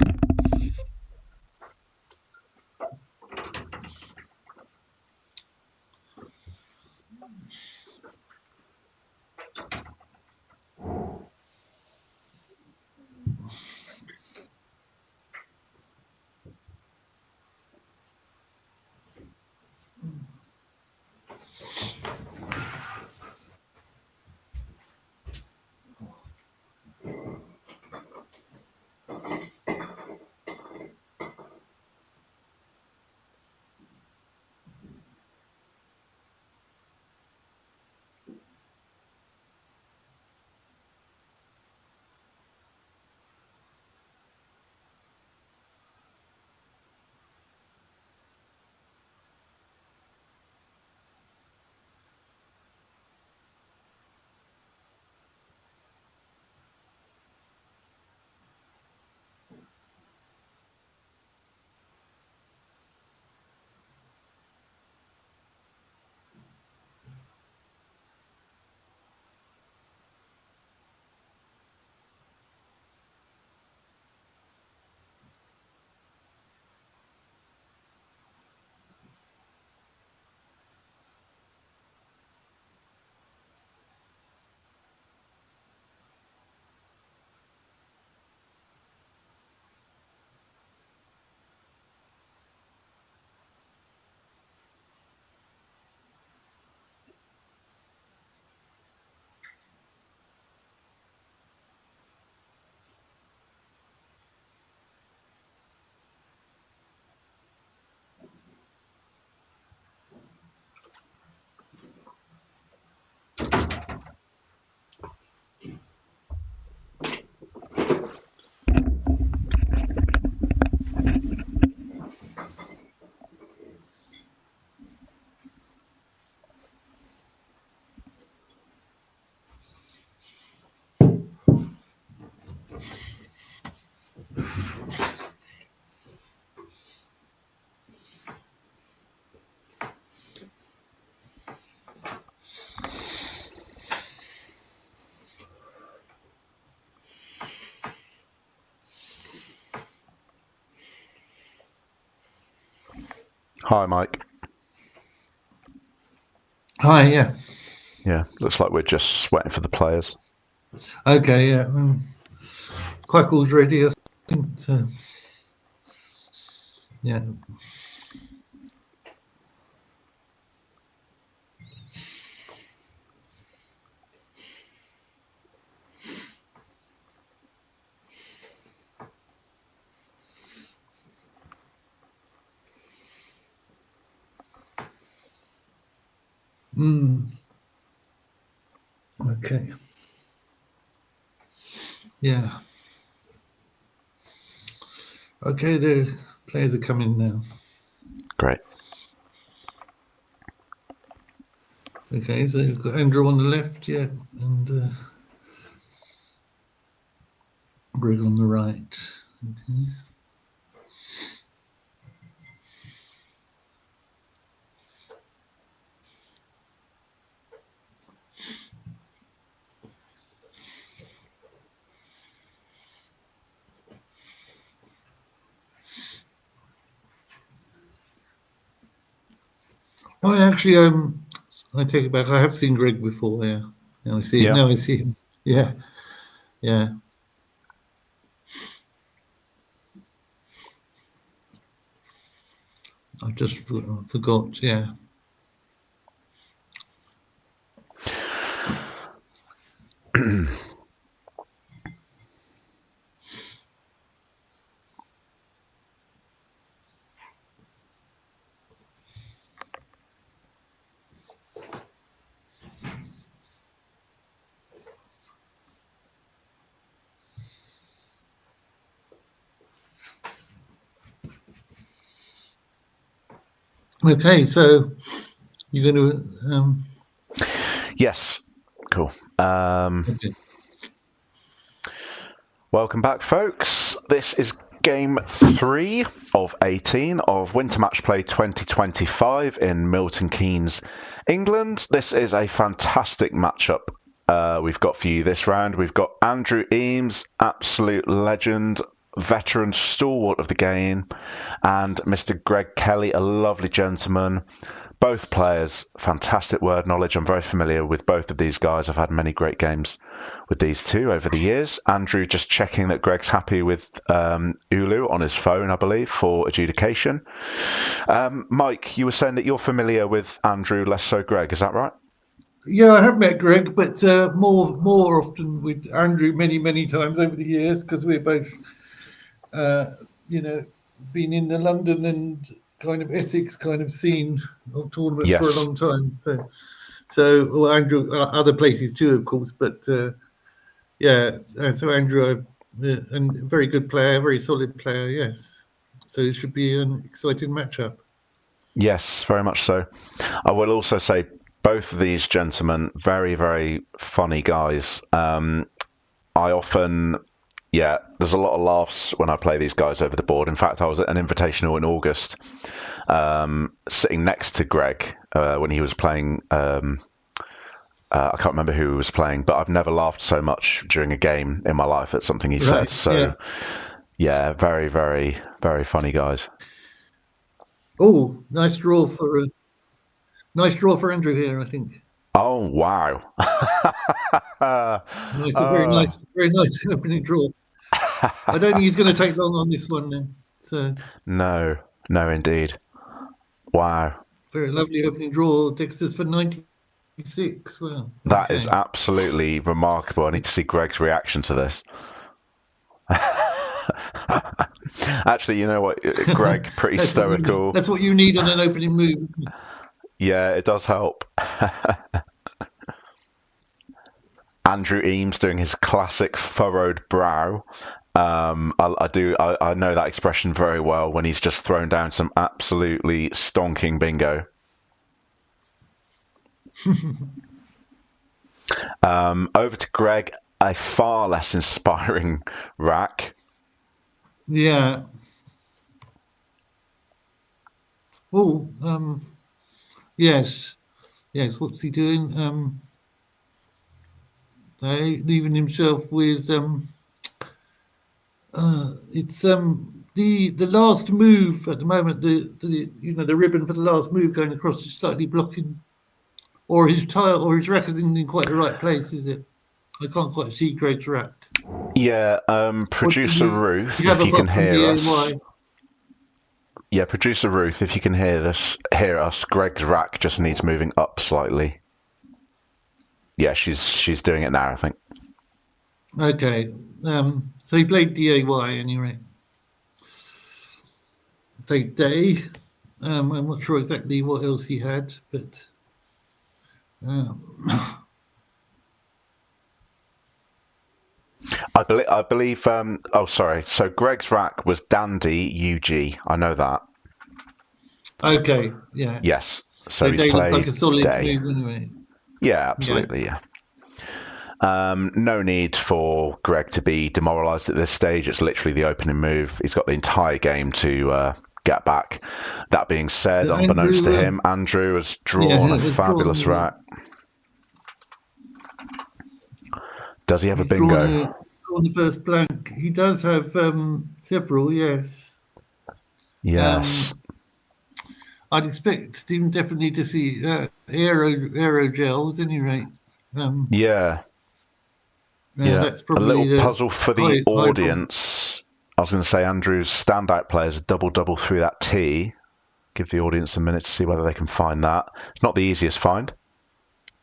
S2: Hi, Mike.
S1: Hi, yeah.
S2: Yeah, looks like we're just waiting for the players.
S1: Okay, yeah. Quackle's ready, I think. So, yeah. Okay. Yeah. Okay, the players are coming now.
S2: Great.
S1: Okay, so you've got Andrew on the left, yeah, and Greg on the right. Okay. Oh, actually, I take it back. I have seen Greg before. Yeah, now I see.
S2: Yeah.
S1: Now I see him. Yeah, yeah. I just forgot. Yeah. Okay, so you're going to.
S2: Yes. Cool.
S1: Okay.
S2: Welcome back, folks. This is game 3 of 18 of Winter Matchplay 2025 in Milton Keynes, England. This is a fantastic matchup we've got for you this round. We've got Andrew Eames, absolute legend, veteran stalwart of the game, and Mr. Greg Kelly, a lovely gentleman. Both players, fantastic word knowledge. I'm very familiar with both of these guys. I've had many great games with these two over the years. Andrew just checking that Greg's happy with Ulu on his phone, I believe, for adjudication. Mike, you were saying that you're familiar with Andrew, less so Greg. Is that right?
S1: Yeah, I have met Greg, but more often with Andrew many times over the years because we're both, been in the London and kind of Essex kind of scene of tournaments for a
S2: Yes.
S1: long time. So Andrew, other places too, of course, but yeah. So Andrew, and very good player, very solid player. Yes. So it should be an exciting matchup.
S2: Yes, very much so. I will also say both of these gentlemen, very funny guys. I often, there's a lot of laughs when I play these guys over the board. In fact, I was at an invitational in August, sitting next to Greg when he was playing. I can't remember who he was playing, but I've never laughed so much during a game in my life at something he said. So, yeah, very funny guys.
S1: Oh, nice draw for Andrew here, I think.
S2: Oh wow!
S1: Nice, a very nice opening draw. I don't think he's going to take long on this one then. So
S2: no, indeed. Wow.
S1: Very lovely opening draw. Dexter's for 96. Well,
S2: that is absolutely remarkable. I need to see Greg's reaction to this. Actually, you know what, Greg, pretty stoical.
S1: That's what you need on an opening move.
S2: Yeah, it does help. Andrew Eames doing his classic furrowed brow. I know that expression very well when he's just thrown down some absolutely stonking bingo. Over to Greg, a far less inspiring rack.
S1: Yeah. Oh, yes. What's he doing? Leaving himself with it's the last move at the moment, the ribbon for the last move going across is slightly blocking, or his tile or his rack isn't in quite the right place, is it? I can't quite see Greg's rack.
S2: Yeah, producer Ruth, if you can hear us. Yeah, producer Ruth, if you can hear us, Greg's rack just needs moving up slightly. Yeah, she's doing it now, I think.
S1: Okay. So he played DAY anyway. Played Day. I'm not sure exactly what else he had, but
S2: I believe. Oh, sorry. So Greg's rack was Dandy UG. I know that.
S1: Okay. Yeah.
S2: Yes. So he's
S1: Day
S2: played
S1: looks like a solid
S2: Day.
S1: move anyway.
S2: Yeah, absolutely. Yeah. No need for Greg to be demoralised at this stage. It's literally the opening move. He's got the entire game to get back. That being said, unbeknownst to him, Andrew has drawn a fabulous rack. Does he have a bingo?
S1: Drawn the first blank. He does have several, yes.
S2: Yes.
S1: I'd expect him definitely to see aerogels, at any rate.
S2: Yeah.
S1: That's probably
S2: a little puzzle for the audience. I was going to say Andrew's standout players double through that T. Give the audience a minute to see whether they can find that. It's not the easiest find.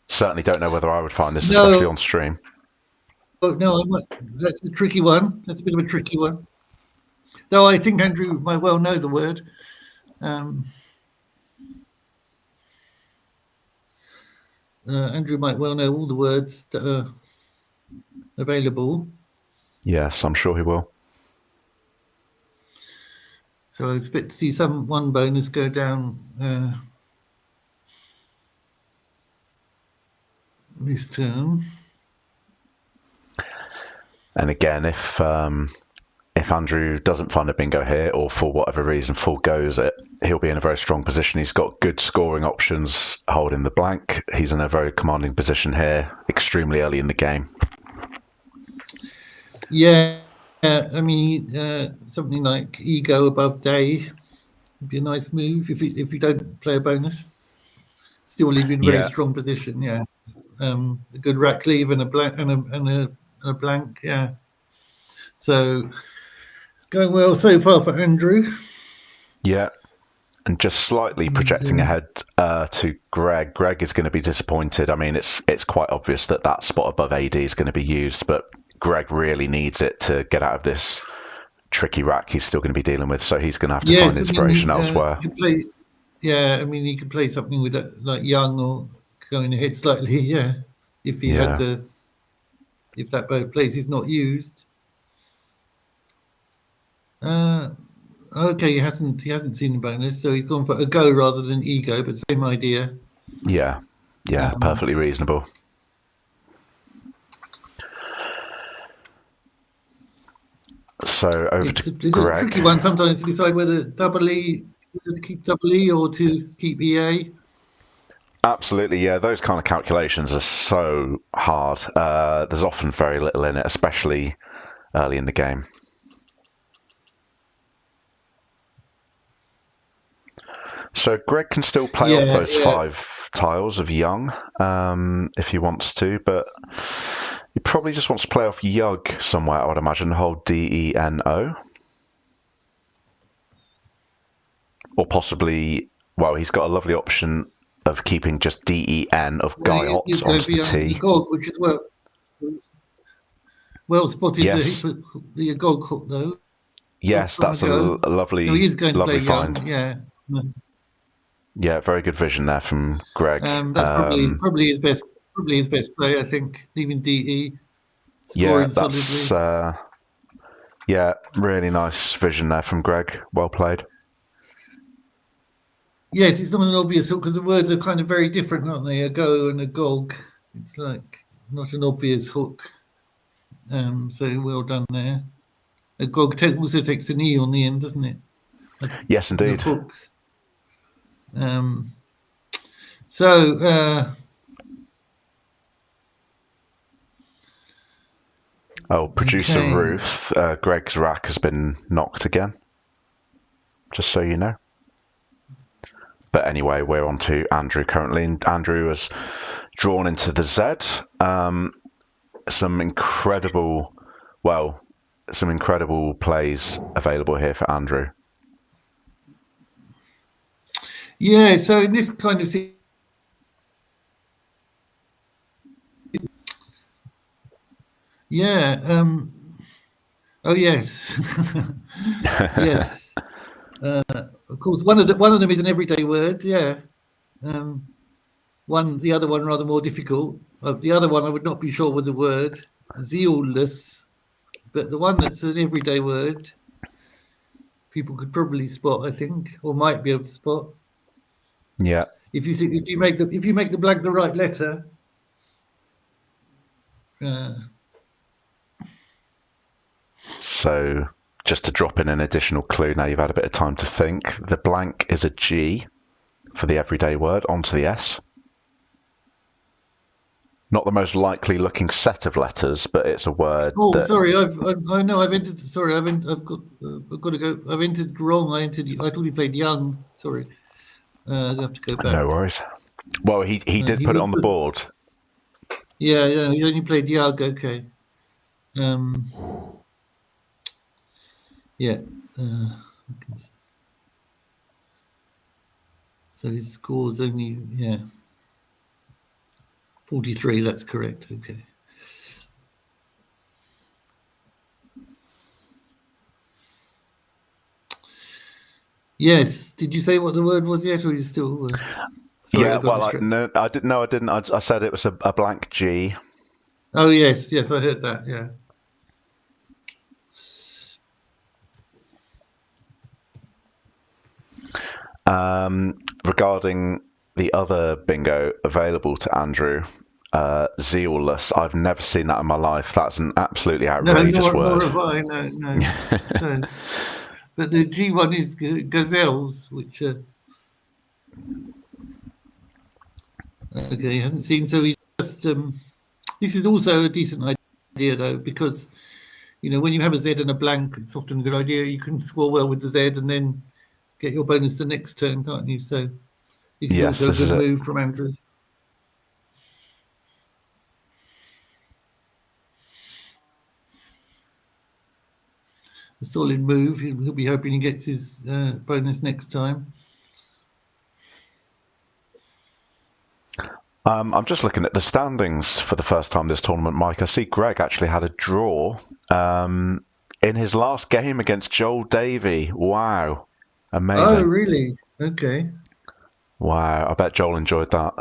S2: Certainly don't know whether I would find this, especially on stream.
S1: Oh, no, that's a tricky one. That's a bit of a tricky one. Though I think Andrew might well know the word. Andrew might well know all the words that are available.
S2: Yes, I'm sure he will.
S1: So I expect to see one bonus go down this term.
S2: And again, if Andrew doesn't find a bingo here, or for whatever reason forgoes it, he'll be in a very strong position. He's got good scoring options holding the blank. He's in a very commanding position here, extremely early in the game.
S1: Yeah, I mean, something like ego above day would be a nice move if you don't play a bonus. Still leave you in a very strong position. Yeah, a good rack leave and a blank and a blank. Yeah, so it's going well so far for Andrew.
S2: Yeah, and just slightly projecting ahead to Greg. Greg is going to be disappointed. I mean, it's quite obvious that spot above AD is going to be used, but Greg really needs it to get out of this tricky rack he's still going to be dealing with, so he's going to have to find inspiration elsewhere.
S1: I mean, he could play something with that, like Young or going ahead slightly, if he had to, if that both plays is not used. Okay, he hasn't seen the bonus, so he's gone for a go rather than ego, but same idea.
S2: Yeah, perfectly reasonable. So over to Greg.
S1: It's a tricky one sometimes to decide whether to keep double E or to keep EA.
S2: Absolutely, yeah. Those kind of calculations are so hard. There's often very little in it, especially early in the game. So Greg can still play off those 5 tiles of Young if he wants to, but he probably just wants to play off Yug somewhere, I would imagine, hold DENO. Or possibly, well, he's got a lovely option of keeping just DEN of Guyot onto the T.
S1: Agog, which is well spotted.
S2: Yes.
S1: The Agog hook, though.
S2: Yes, that's a lovely,
S1: so he's going to
S2: lovely
S1: play
S2: find.
S1: Young,
S2: Yeah, very good vision there from Greg.
S1: That's probably his best play, I think, leaving DE.
S2: Yeah, that's really nice vision there from Greg. Well played.
S1: Yes, it's not an obvious hook because the words are kind of very different, aren't they? A go and a gog. It's like not an obvious hook. So well done there. A gog also takes an E on the end, doesn't it?
S2: Yes, indeed.
S1: Hooks.
S2: Producer Ruth, Greg's rack has been knocked again. just so you know. But anyway, we're on to Andrew currently, and Andrew has drawn into the Z. Some incredible plays available here for Andrew.
S1: Yeah, so in this kind of oh yes. Yes. Of course, one of them is an everyday word. Yeah. The other one rather more difficult. The other one I would not be sure was a word, zealless, but the one that's an everyday word, people could probably spot, I think, or might be able to spot.
S2: Yeah.
S1: If you make the blank the right letter.
S2: So just to drop in an additional clue, now you've had a bit of time to think, the blank is a G for the everyday word onto the S. Not the most likely looking set of letters, but it's a word.
S1: Oh, sorry, I've entered. Sorry, I've got to go. I've entered wrong. I thought he played young. Sorry, I have to go back.
S2: No worries. Well, he did put it on the board.
S1: Yeah, he only played young. Okay. Yeah. So his score's only 43. That's correct. Okay. Yes. Did you say what the word was yet, or are you still? Sorry,
S2: Yeah. Well, I didn't. No, I didn't. I said it was a blank G.
S1: Oh yes, I heard that. Yeah.
S2: Regarding the other bingo available to Andrew, zealless. I've never seen that in my life. That's an absolutely outrageous word.
S1: Nor have I. No. So, but the G one is gazelles, which okay, he hasn't seen. So he's just. This is also a decent idea though, because when you have a Z and a blank, it's often a good idea. You can score well with the Z and then get your bonus the next turn, can't you? So this is also a good move from Andrew. A solid move. He'll be hoping he gets his bonus next time.
S2: I'm just looking at the standings for the first time this tournament, Mike. I see Greg actually had a draw in his last game against Joel Davey. Wow. Amazing.
S1: Oh, really? Okay.
S2: Wow. I bet Joel enjoyed that.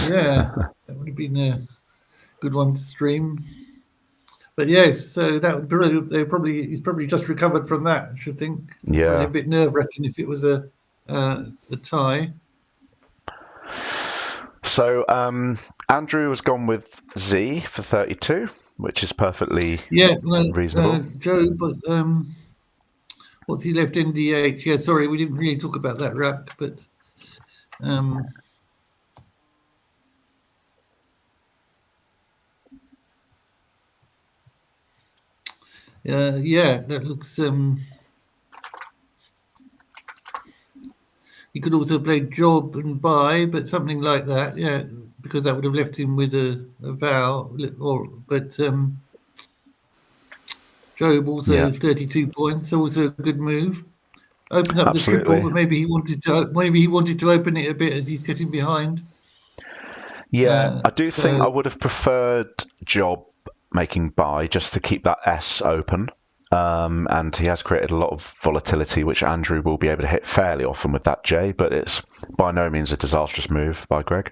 S1: Yeah, that would have been a good one to stream. But yes, so that would he's probably just recovered from that, I should think.
S2: Yeah.
S1: Probably a bit nerve-wracking if it was a tie.
S2: So Andrew has gone with Z for 32, which is perfectly reasonable.
S1: Joe, but what's he left? NDH. Yeah, sorry, we didn't really talk about that rack, but that looks. He could also play job and buy, but something like that, yeah, because that would have left him with a vowel. But Job also 32 points, also a good move. Opened up the triple, but maybe he wanted to open it a bit as he's getting behind.
S2: Yeah, I do think I would have preferred job making buy just to keep that S open. And he has created a lot of volatility, which Andrew will be able to hit fairly often with that J, but it's by no means a disastrous move by Greg.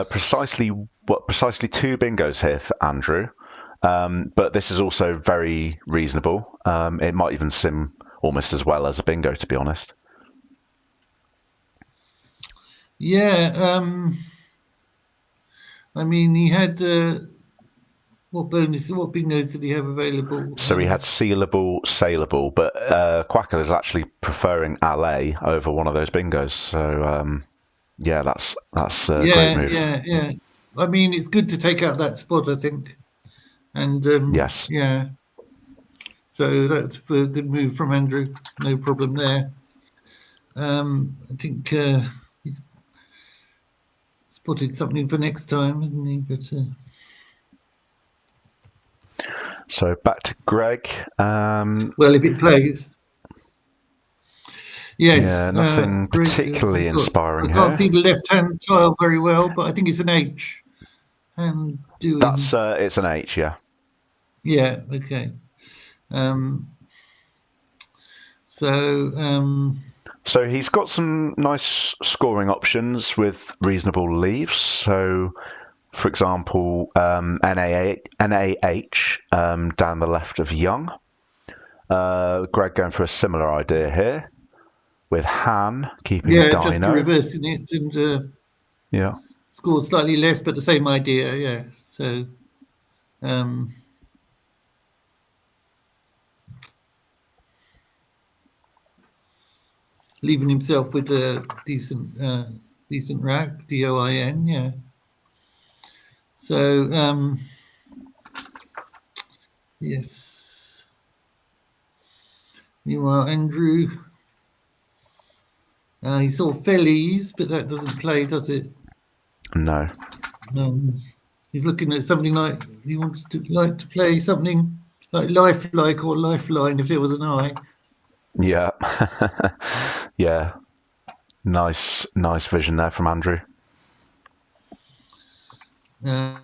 S2: Precisely 2 bingos here for Andrew, but this is also very reasonable. It might even sim almost as well as a bingo, to be honest.
S1: Yeah, I mean, he had... what bingos did he have available?
S2: So he had sealable, saleable, but Quackle is actually preferring Alley over one of those bingos. So that's a great move.
S1: Yeah. I mean, it's good to take out that spot, I think. And
S2: yes,
S1: yeah. So that's a good move from Andrew. No problem there. I think he's spotted something for next time, hasn't he? But
S2: so back to Greg.
S1: well, if it plays, yes.
S2: Yeah, nothing
S1: Greg
S2: particularly inspiring
S1: I can't
S2: here.
S1: see the left-hand tile very well, but I think it's an H. And doing.
S2: That's it's an H, yeah.
S1: Yeah. Okay.
S2: So he's got some nice scoring options with reasonable leaves. So, for example, NAH down the left of Young. Greg going for a similar idea here with Han keeping Dino.
S1: Just reversing it and
S2: yeah,
S1: score slightly less, but the same idea. Yeah. So. Leaving himself with a decent rack, DOIN, yeah. So yes. Meanwhile, Andrew, he saw Fellies, but that doesn't play, does it?
S2: No.
S1: He's looking at something like he wants to play something like lifelike or lifeline if there was an I.
S2: Yeah. Yeah. Nice vision there from Andrew.
S1: But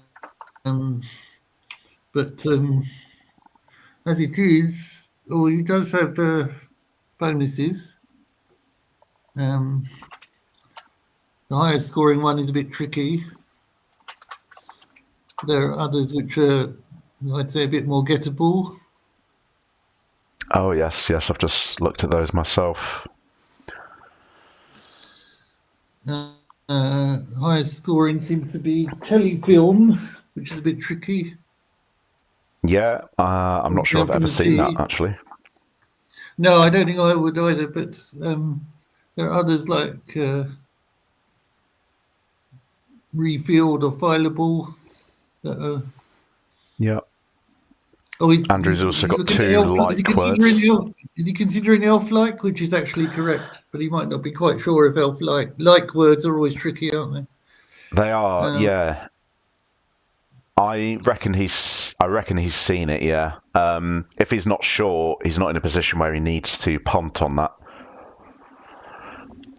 S1: as it is, he does have bonuses. The highest scoring one is a bit tricky. There are others which are, I'd say, a bit more gettable.
S2: Oh, yes, I've just looked at those myself.
S1: Highest scoring seems to be telefilm, which is a bit tricky.
S2: Yeah, I'm not sure I've ever seen that, actually.
S1: No, I don't think I would either, but there are others like Refilled or Fileable that are...
S2: Yeah.
S1: Oh,
S2: Andrew's also got two like words.
S1: Is he considering elf-like, which is actually correct, but he might not be quite sure if elf-like. Like words are always tricky, aren't they?
S2: They are, yeah. I reckon he's seen it, yeah. If he's not sure, he's not in a position where he needs to punt on that.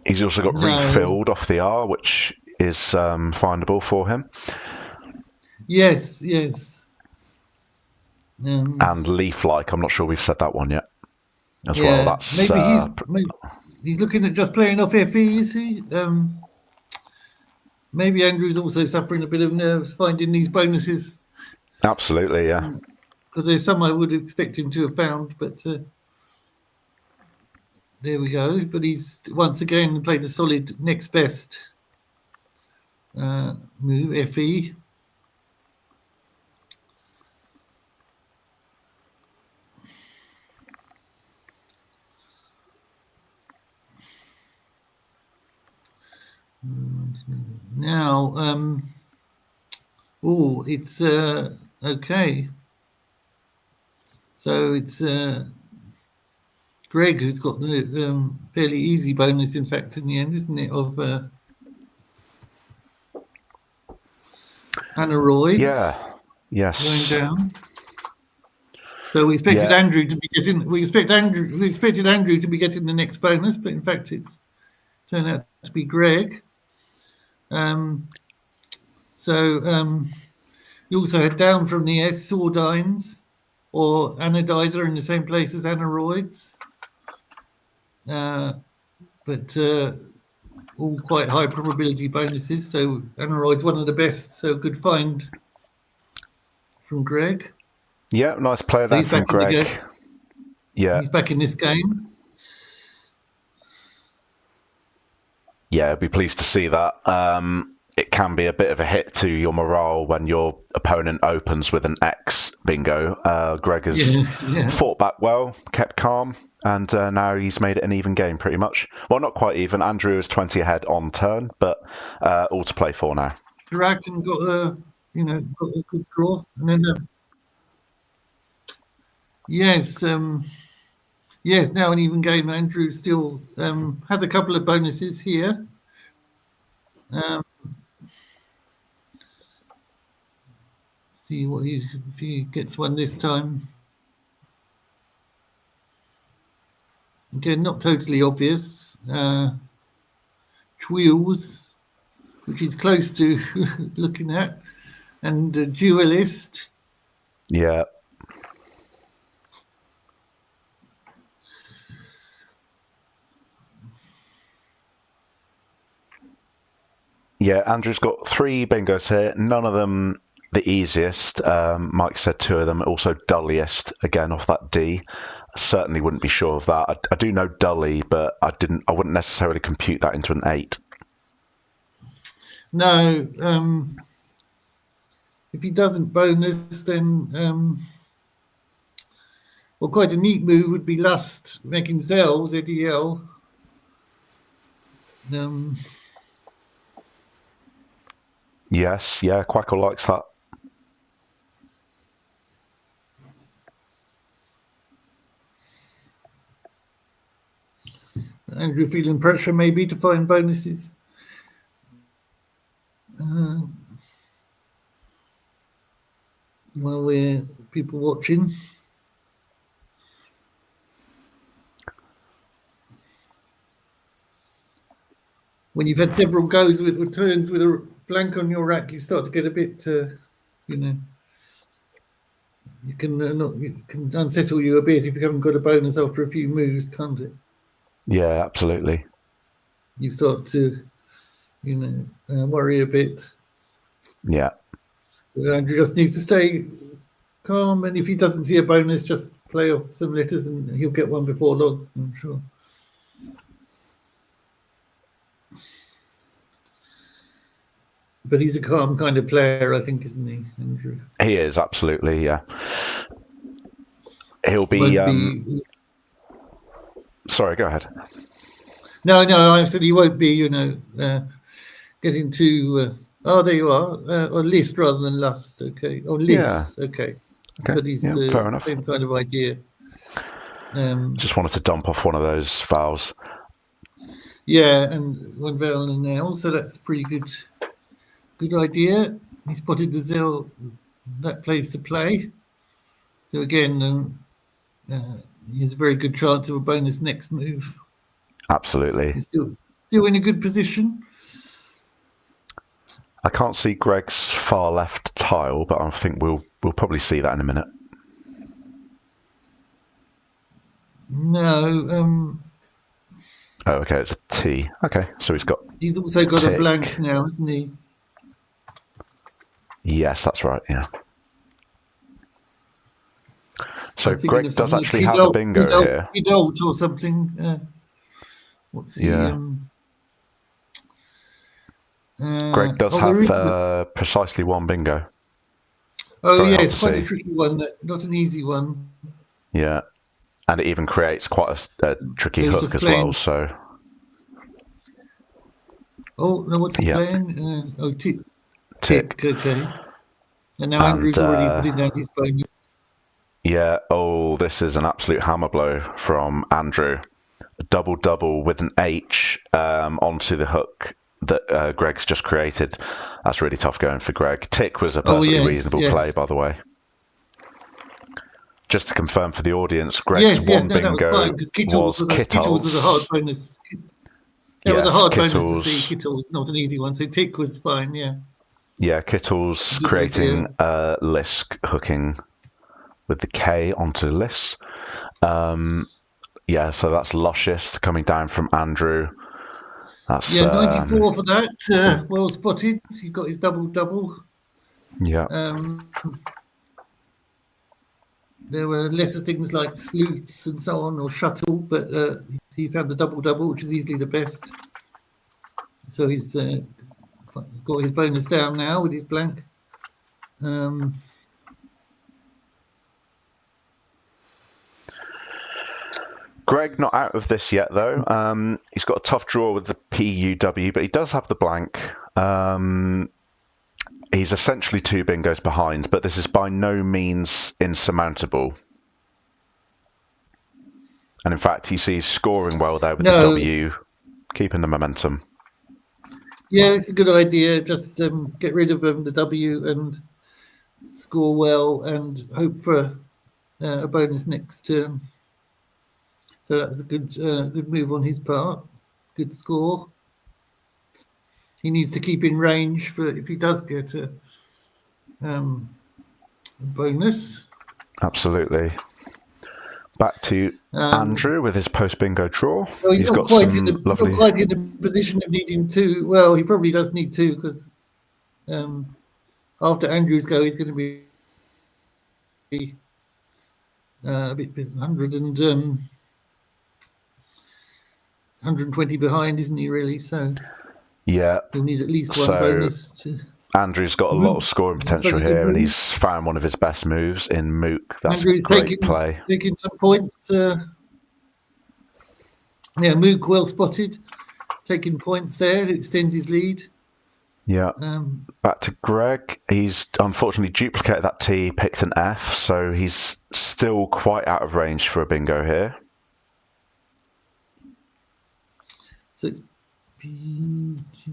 S2: He's also got refilled off the R, which is findable for him.
S1: Yes.
S2: And leaf-like, I'm not sure we've said that one yet. Well, that's
S1: maybe he's looking at just playing off FE, is he? Maybe Andrew's also suffering a bit of nerves finding these bonuses.
S2: Absolutely, yeah.
S1: Because there's some I would expect him to have found, but there we go. But he's once again played a solid next best move, FE. Now, it's okay. So it's Greg who's got the fairly easy bonus, in fact, in the end, isn't it? Of aneroids.
S2: Yeah. Yes.
S1: Going down. So we expected Andrew to be getting. We expected Andrew to be getting the next bonus, but in fact, it's turned out to be Greg. You also had down from the S sordines or anodizer in the same place as aneroids, but all quite high probability bonuses. So aneroids one of the best. So good find from Greg.
S2: Yeah, nice play there from Greg. Yeah,
S1: he's back in this game.
S2: Yeah, I'd be pleased to see that. It can be a bit of a hit to your morale when your opponent opens with an X bingo. Greg has fought back well, kept calm, and now he's made it an even game pretty much. Well, not quite even. Andrew is 20 ahead on turn, but all to play for now.
S1: Dragon got a good draw, and then Yes. Yes. Now an even game. Andrew still has a couple of bonuses here. See what if he gets one this time. Again, not totally obvious. Twills, which is close to looking at, and a duelist.
S2: Yeah. Yeah, Andrew's got 3 bingos here. None of them the easiest. Mike said 2 of them. Also dulliest, again, off that D. I certainly wouldn't be sure of that. I do know dully, but I wouldn't necessarily compute that into an 8.
S1: No. If he doesn't bonus, then well, quite a neat move would be Lust, making Zell, ZEL.
S2: Yes, yeah, Quackle likes that.
S1: Andrew feeling pressure maybe to find bonuses. While we're people watching. When you've had several goes with turns with a blank on your rack, you start to get a bit, you can it can unsettle you a bit if you haven't got a bonus after a few moves, can't it?
S2: Yeah, absolutely.
S1: You start to, worry a bit.
S2: Yeah.
S1: Andrew just needs to stay calm, and if he doesn't see a bonus, just play off some letters, and he'll get one before long, I'm sure. But he's a calm kind of player, I think, isn't he, Andrew?
S2: He is, absolutely, yeah. He'll be... Sorry, go ahead.
S1: No, I said he won't be, getting to... there you are. Or list rather than lust, okay. Or list,
S2: yeah.
S1: Okay.
S2: But
S1: he's
S2: fair enough.
S1: Same kind of idea.
S2: Just wanted to dump off one of those vowels.
S1: Yeah, and one vowel in there. Also, that's pretty good. Good idea. He spotted the Zell, that place to play. So again, he has a very good chance of a bonus next move.
S2: Absolutely.
S1: He's still in a good position.
S2: I can't see Greg's far left tile, but I think we'll probably see that in a minute.
S1: No.
S2: Oh, okay, it's a T. Okay, so
S1: he's also got
S2: tick.
S1: A blank now, hasn't he?
S2: Yes, that's right, yeah. So Greg does actually have a bingo here.
S1: Kidult or something. What's he?
S2: Yeah. Greg does have precisely 1 bingo.
S1: Oh, yeah, it's quite a tricky one. Not an easy one.
S2: Yeah. And it even creates quite a tricky hook as well, so...
S1: Oh, no, what's he playing? Tick, okay. And now Andrew's already putting down his bonus.
S2: Yeah, this is an absolute hammer blow from Andrew. A double with an H onto the hook that Greg's just created. That's really tough going for Greg. Tick was a perfectly reasonable play, by the way. Just to confirm for the audience, Greg's one bingo was Kittles.
S1: Was a hard bonus. That was a hard bonus to see. Kittles, not an easy one. So Tick was fine, yeah.
S2: Yeah, Kittles creating Lisk hooking with the K onto Liss. Yeah, so that's Luscious coming down from Andrew. That's
S1: 94 for that. Well spotted. He got his double.
S2: Yeah.
S1: There were lesser things like sleuths and so on, or shuttle, but he found the double, which is easily the best. So he's got his bonus down now with his blank.
S2: Greg not out of this yet, though. He's got a tough draw with the PUW, but he does have the blank. He's essentially 2 bingos behind, but this is by no means insurmountable. And in fact, he sees scoring well there with
S1: No.
S2: the W, keeping the momentum.
S1: Yeah, it's a good idea. Just get rid of the W and score well, and hope for a bonus next turn. So that was a good move on his part. Good score. He needs to keep in range for if he does get a bonus.
S2: Absolutely. Back to Andrew with his post-bingo draw.
S1: Well,
S2: he's got some lovely...
S1: not quite in the position of needing 2. Well, he probably does need 2 because after Andrew's go, he's going to be a bit 120 behind, isn't he, really? So
S2: yeah,
S1: he'll need at least one bonus.
S2: Andrew's got a lot of scoring potential here, and he's found one of his best moves in Mook. That's Andrew's a great play.
S1: Taking some points. Yeah, Mook well spotted. Taking points there to extend his lead.
S2: Yeah. Back to Greg. He's unfortunately duplicated that T, picked an F, so he's still quite out of range for a bingo here.
S1: So it's B, G.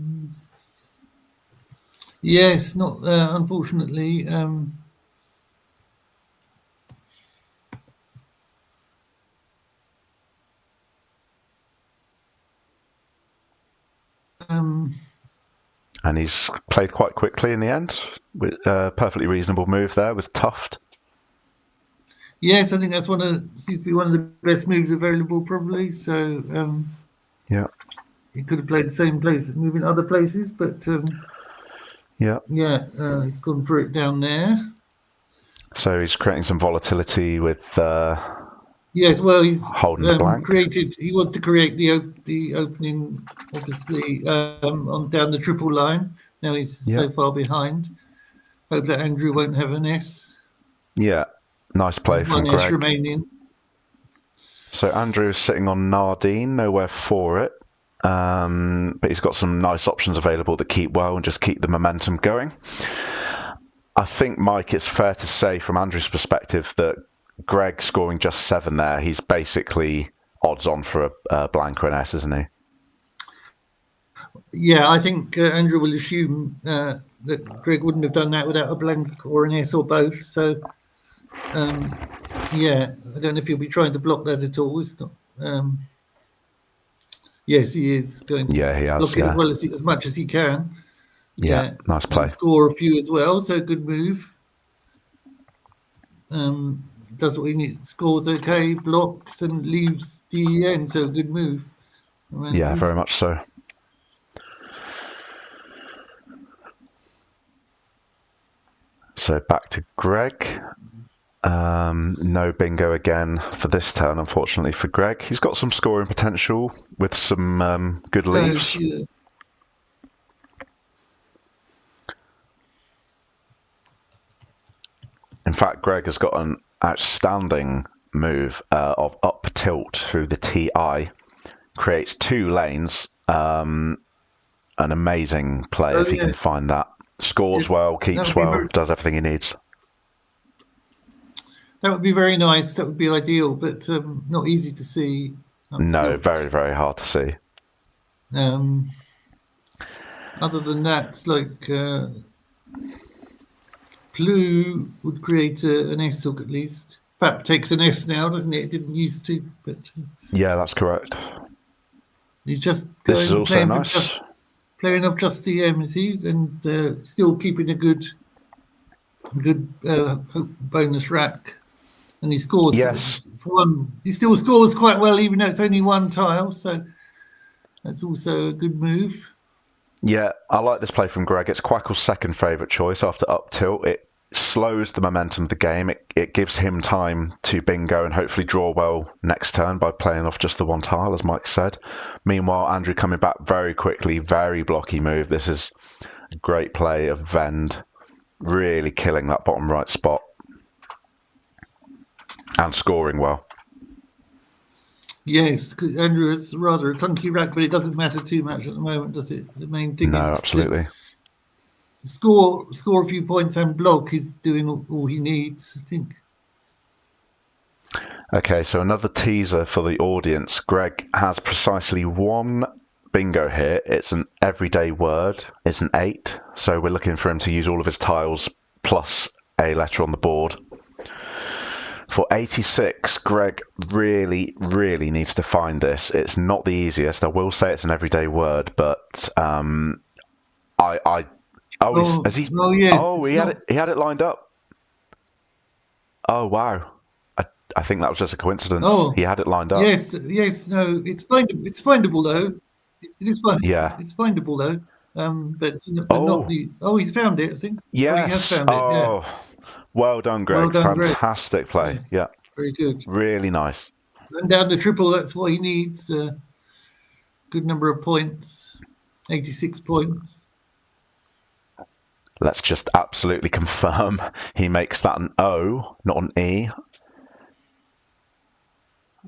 S1: Yes, not unfortunately.
S2: And he's played quite quickly in the end, with a perfectly reasonable move there with Tuft.
S1: Yes, I think that's seems to be one of the best moves available, probably. So
S2: yeah,
S1: he could have played the same place, moving other places, but
S2: yeah,
S1: he's gone for it down there.
S2: So he's creating some volatility with.
S1: Yes, well, he's
S2: holding the blank.
S1: He wants to create the opening, obviously, on down the triple line. Now he's so far behind. Hope that Andrew won't have an S.
S2: Yeah, nice play from Greg.
S1: 1 S remaining.
S2: So Andrew's sitting on Nardine, nowhere for it. But he's got some nice options available that keep well and just keep the momentum going. I think, Mike, it's fair to say from Andrew's perspective that Greg scoring just 7 there, he's basically odds on for a blank or an S, isn't he?
S1: Yeah, I think Andrew will assume that Greg wouldn't have done that without a blank or an S or both. So, yeah, I don't know if he'll be trying to block that at all. It's not. Yes, he is going to block it as much as he can.
S2: Yeah, nice play.
S1: And score a few as well, so good move. Does what he needs, scores okay, blocks and leaves DEN, so good move.
S2: Yeah, very much so. So back to Greg. No bingo again for this turn, unfortunately, for Greg. He's got some scoring potential with some good leaves.
S1: Yeah.
S2: In fact, Greg has got an outstanding move of up tilt through the TI. Creates 2 lanes. An amazing play if he can find that. Scores well, keeps well, does everything he needs.
S1: That would be very nice. That would be ideal, but not easy to see.
S2: No, very, very hard to see.
S1: Other than that, like Blue would create an S hook at least. Pap takes an S now, doesn't it? It didn't used to, but
S2: yeah, that's correct.
S1: He's just
S2: this is also nice.
S1: Playing off just the M, is he? And still keeping a good bonus rack. And he scores.
S2: Yes.
S1: For one, he still scores quite well, even though it's only 1 tile. So that's also a good move.
S2: Yeah, I like this play from Greg. It's Quackle's second favourite choice after up tilt. It slows the momentum of the game. It gives him time to bingo and hopefully draw well next turn by playing off just the 1 tile, as Mike said. Meanwhile, Andrew coming back very quickly, very blocky move. This is a great play of Vend, really killing that bottom right spot and scoring well.
S1: Yes, because Andrew is rather a clunky rack, but it doesn't matter too much at the moment, does it? The main thing is
S2: absolutely.
S1: Score a few points and block is doing all he needs, I think.
S2: Okay, so another teaser for the audience. Greg has precisely one bingo here. It's an everyday word. It's an 8. So we're looking for him to use all of his tiles plus a letter on the board. For 86, Greg really, really needs to find this. It's not the easiest. I will say it's an everyday word, but has he?
S1: Oh, yes,
S2: Oh, he had it lined up. Oh wow. I think that was just a coincidence.
S1: Oh,
S2: he had it lined up.
S1: Yes, no, it's findable though. It is fine.
S2: Yeah.
S1: It's findable though. But not the. Oh, he's found it, I think.
S2: Yes.
S1: Oh, he has found it. Yeah.
S2: Well done, Greg.
S1: Well done,
S2: Fantastic
S1: Greg.
S2: play.
S1: Yes,
S2: Yeah.
S1: very good.
S2: Really nice.
S1: And down the triple, that's what he needs. Good number of points. 86 points.
S2: Let's just absolutely confirm he makes that an O, not an E.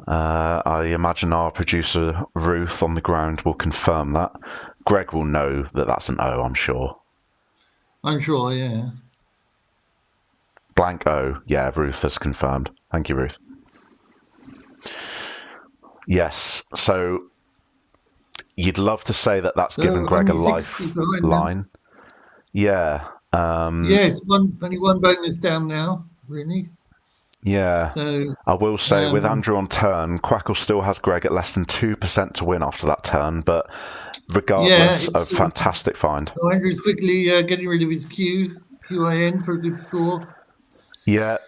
S2: I imagine our producer, Ruth, on the ground will confirm that. Greg will know that that's an O, I'm sure.
S1: I'm sure, yeah.
S2: Blank O. Yeah, Ruth has confirmed. Thank you, Ruth. Yes, so you'd love to say that that's given Greg a lifeline. Yeah.
S1: Yes, only one bonus down now, really.
S2: Yeah.
S1: So
S2: I will say, with Andrew on turn, Quackle still has Greg at less than 2% to win after that turn, but regardless, a fantastic find.
S1: So Andrew's quickly getting rid of his QIN for a good score.
S2: Yeah,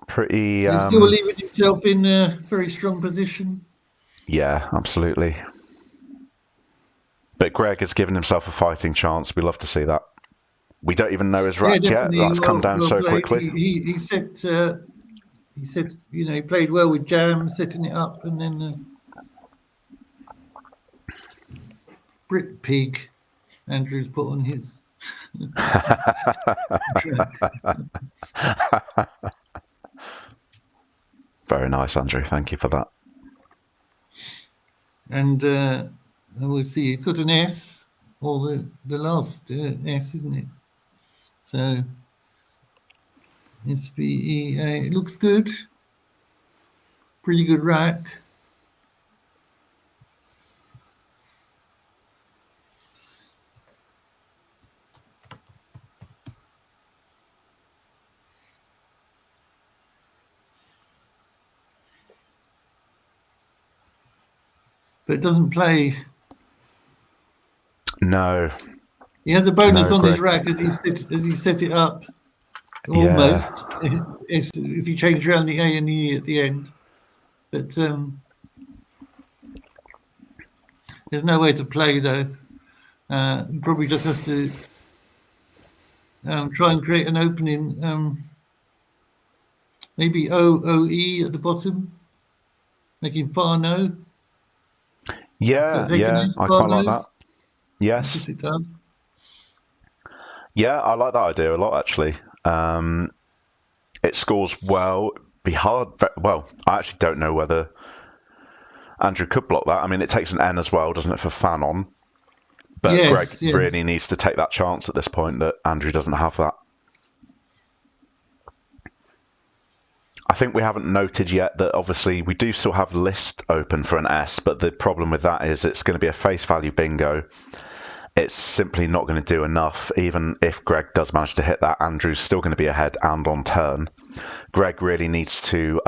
S2: pretty...
S1: He's still leaving himself in a very strong position.
S2: Yeah, absolutely. But Greg has given himself a fighting chance. We love to see that. We don't even know his rack yet. That's come down so quickly.
S1: He said, he played well with Jam, setting it up, and then Brick Pig, Andrew's put on his track.
S2: Very nice, Andrew. Thank you for that.
S1: And we'll see. It's got an S, or the last S, isn't it? So SVEA. It looks good. Pretty good rack. But it doesn't play.
S2: No.
S1: He has a bonus on his rack as he set it up. Almost. Yeah. If you change around the A and the E at the end. But there's no way to play though. Probably just has to try and create an opening. Maybe OE at the bottom, making far no.
S2: Yeah, I quite like that. Yes,
S1: it does.
S2: Yeah, I like that idea a lot actually. It scores well. Be hard. Well, I actually don't know whether Andrew could block that. I mean, it takes an N as well, doesn't it, for Fanon? But yes, Greg really needs to take that chance at this point that Andrew doesn't have that. I think we haven't noted yet that obviously we do still have list open for an S, but the problem with that is it's going to be a face value bingo. It's simply not going to do enough. Even if Greg does manage to hit that, Andrew's still going to be ahead and on turn. Greg really needs to,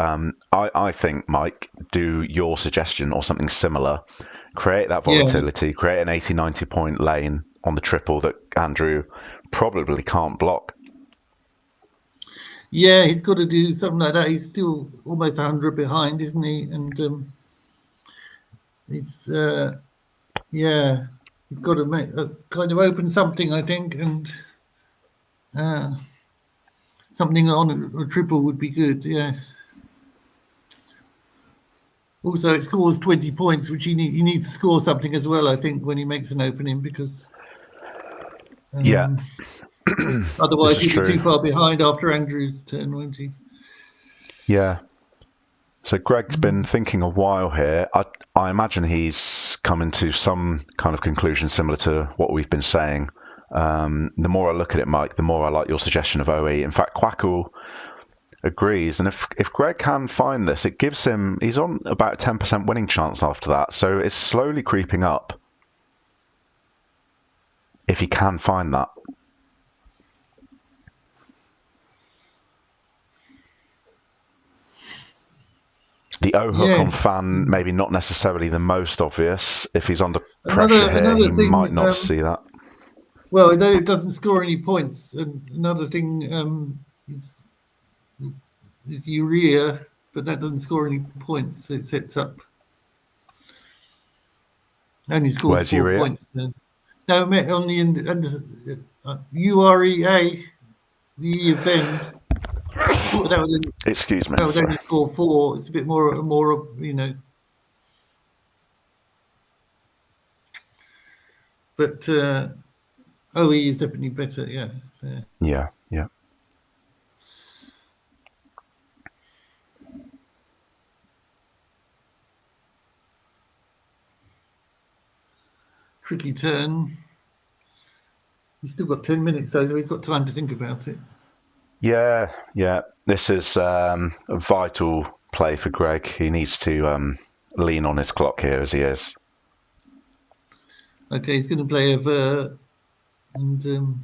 S2: I think, Mike, do your suggestion or something similar. Create that volatility, create an 80, 90 point lane on the triple that Andrew probably can't block.
S1: Yeah, he's got to do something like that. He's still almost 100 behind, isn't he? And he's got to make kind of open something, I think, and something on a triple would be good. Yes. Also, it scores 20 points, which he needs to score something as well, I think, when he makes an opening, because otherwise he'll be too far behind after Andrew's turn, won't he? Yeah.
S2: So Greg's been thinking a while here. I imagine he's coming to some kind of conclusion similar to what we've been saying. The more I look at it, Mike, the more I like your suggestion of OE. In fact, Quackle agrees. And if Greg can find this, it gives him... He's on about a 10% winning chance after that, so it's slowly creeping up. If he can find that. The O-hook on Fan, maybe not necessarily the most obvious. If he's under pressure here, he might not see that.
S1: Well, though it doesn't score any points. And another thing is Urea, but that doesn't score any points. It sets up. Only scores
S2: Where's
S1: 4
S2: Urea?
S1: points. No, on the UREA, the event. But that would only,
S2: Excuse me.
S1: that would only score 4. It's a bit more, you know. But OE is definitely better, yeah.
S2: Yeah.
S1: Tricky turn. He's still got 10 minutes though, so he's got time to think about it.
S2: Yeah. This is a vital play for Greg. He needs to lean on his clock here as he is.
S1: Okay, he's going to play a Ver and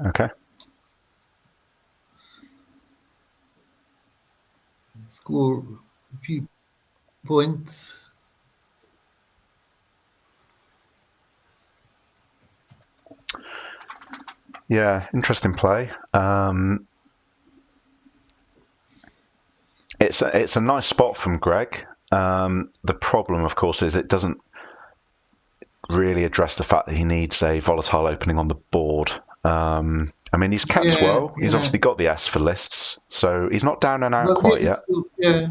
S2: Okay.
S1: score a few points.
S2: Yeah, interesting play. It's a nice spot from Greg. The problem, of course, is it doesn't really address the fact that he needs a volatile opening on the board. I mean, he's kept well. He's obviously got the S for lists, so he's not down and out quite yet.
S1: Yeah.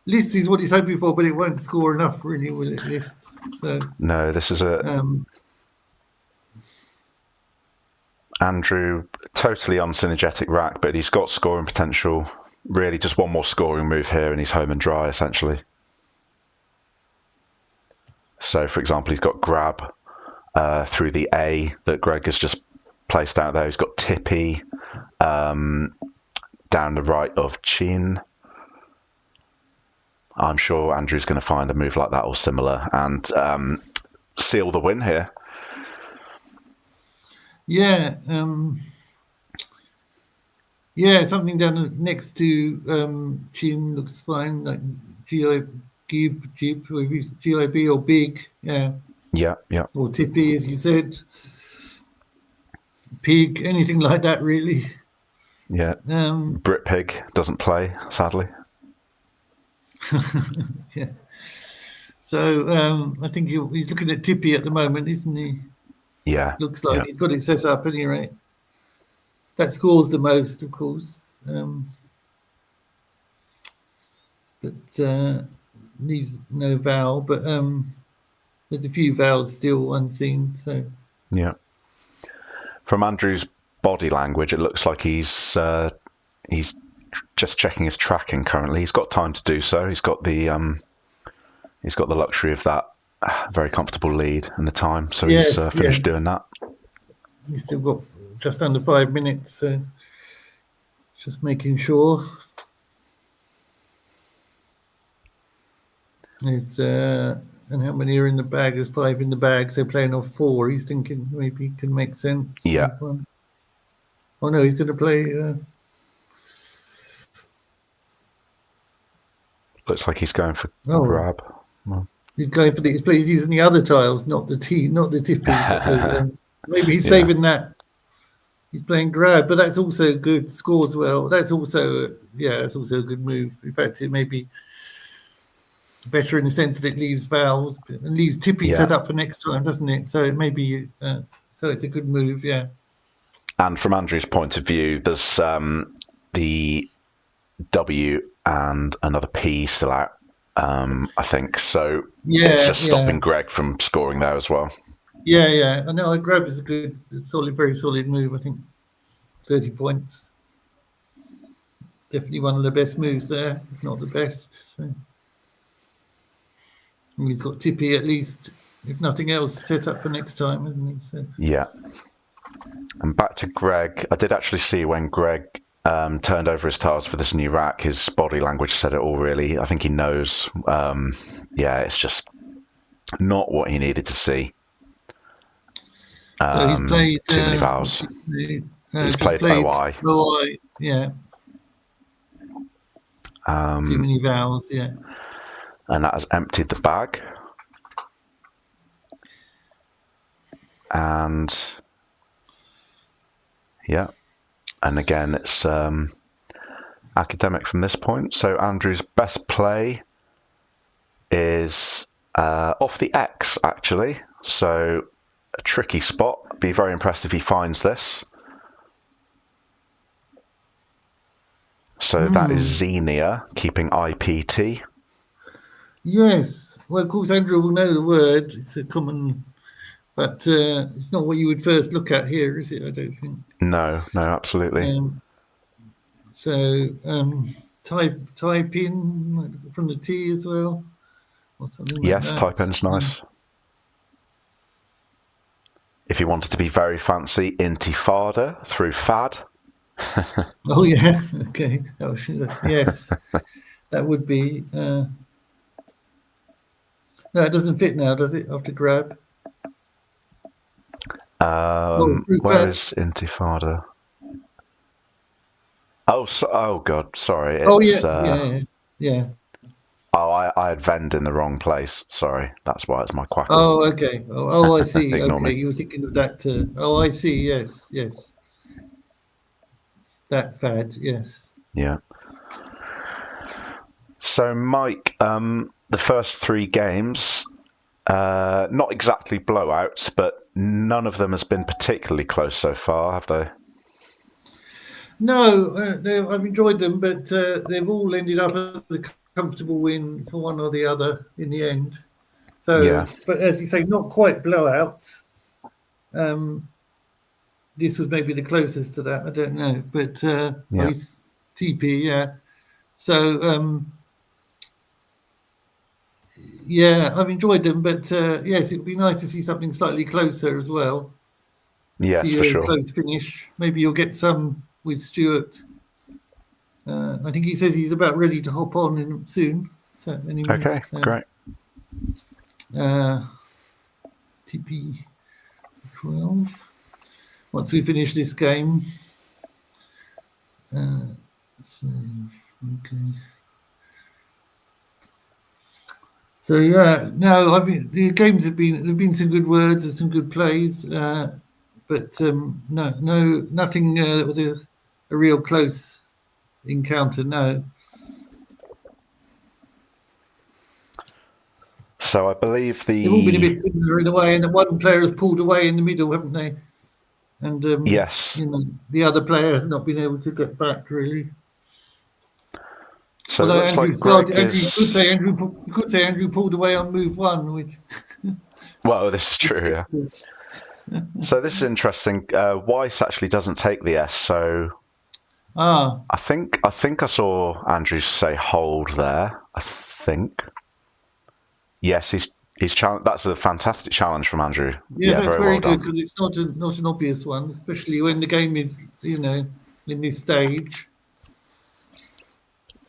S1: Lists is what he's hoping for, but it won't score enough really, will it? Lists. So
S2: no, this is a Andrew, totally unsynergetic rack, but he's got scoring potential. Really, just one more scoring move here, and he's home and dry essentially. So, for example, he's got grab through the A that Greg has just placed out there. He's got Tippy down the right of Chin. I'm sure Andrew's going to find a move like that or similar and seal the win here.
S1: Yeah. Something down next to Chin looks fine, like GIB or Big. Yeah. Or Tippy, as you said. Pig, anything like that, really.
S2: Yeah. Brit Pig doesn't play, sadly.
S1: Yeah. So I think he's looking at Tippy at the moment, isn't he?
S2: Yeah.
S1: Looks like he's got it set up at any rate. That scores the most, of course. But leaves no vowel. But there's a few vowels still unseen. So
S2: yeah. From Andrew's body language, it looks like he's just checking his tracking currently. He's got time to do so. He's got the luxury of that very comfortable lead and the time. So he's finished doing that.
S1: He's still got just under 5 minutes. So just making sure. There's and how many are in the bag? There's 5 in the bag, so playing off 4. He's thinking maybe it can make sense.
S2: Yeah.
S1: Oh no, he's going to play.
S2: Looks like he's going for grab. Well.
S1: He's going for he's using the other tiles, not the Tippy. But, maybe he's saving that. He's playing grab, but that's also good. Scores well. That's also a good move. In fact, it may be better in the sense that it leaves vowels and leaves Tippy set up for next time, doesn't it? So it may be. So it's a good move. Yeah.
S2: And from Andrew's point of view, there's the W and another P still out. I think so. Yeah, it's just stopping Greg from scoring there as well.
S1: Yeah. I know. Grab is a good, very solid move. I think 30 points. Definitely one of the best moves there, if not the best. So and he's got Tippy at least, if nothing else, set up for next time, hasn't he? So
S2: yeah. And back to Greg. I did actually see when Greg turned over his tiles for this new rack. His body language said it all, really. I think he knows. It's just not what he needed to see.
S1: So he's played
S2: too many vowels. He's played OI.
S1: OI, yeah. Too many vowels, yeah.
S2: And that has emptied the bag. And yeah. And again, it's academic from this point. So Andrew's best play is off the X, actually. So a tricky spot. Be very impressed if he finds this. So that is Xenia, keeping IPT.
S1: Yes. Well, of course, Andrew will know the word. It's a common, but it's not what you would first look at here, is it? I don't think.
S2: No, absolutely.
S1: Type in from the T as well, or something like
S2: yes,
S1: that.
S2: type in's nice. If you wanted to be very fancy, intifada through fad.
S1: Oh yeah, okay. Yes, that would be. No, it doesn't fit now, does it? After grab.
S2: Where is intifada? Oh God, sorry.
S1: It's, yeah.
S2: Oh, I had vend in the wrong place. Sorry, that's why it's my quackle.
S1: Oh, okay. Oh, I see.
S2: Ignore
S1: Okay,
S2: me.
S1: you were thinking of that. Oh, I see. Yes. That fad. Yes.
S2: Yeah. So, Mike, the first 3 games, not exactly blowouts, but none of them has been particularly close so far, have they?
S1: No, I've enjoyed them, but they've all ended up as a comfortable win for one or the other in the end. So,
S2: yeah.
S1: But as you say, not quite blowouts. This was maybe the closest to that. I don't know, but TP, yeah. So, I've enjoyed them, but yes, it would be nice to see something slightly closer as well.
S2: Yes,
S1: see
S2: for
S1: a
S2: sure.
S1: Close finish. Maybe you'll get some with Stuart. I think he says he's about ready to hop on soon. So anyway,
S2: okay, great.
S1: TP 12. Once we finish this game. Okay. So the games there've been some good words and some good plays, but nothing that was a real close encounter. No.
S2: So I believe
S1: they've all been a bit similar in a way, and one player has pulled away in the middle, haven't they? And
S2: yes,
S1: the other player has not been able to get back really.
S2: So
S1: although
S2: Andrew
S1: you could say Andrew pulled away on move 1 with.
S2: Well, this is true, yeah. So this is interesting. Weiss actually doesn't take the S, so I think I saw Andrew say hold there. I think. Yes, he's challenged. That's a fantastic challenge from Andrew.
S1: Yeah, that's very good because it's not an obvious one, especially when the game is in this stage.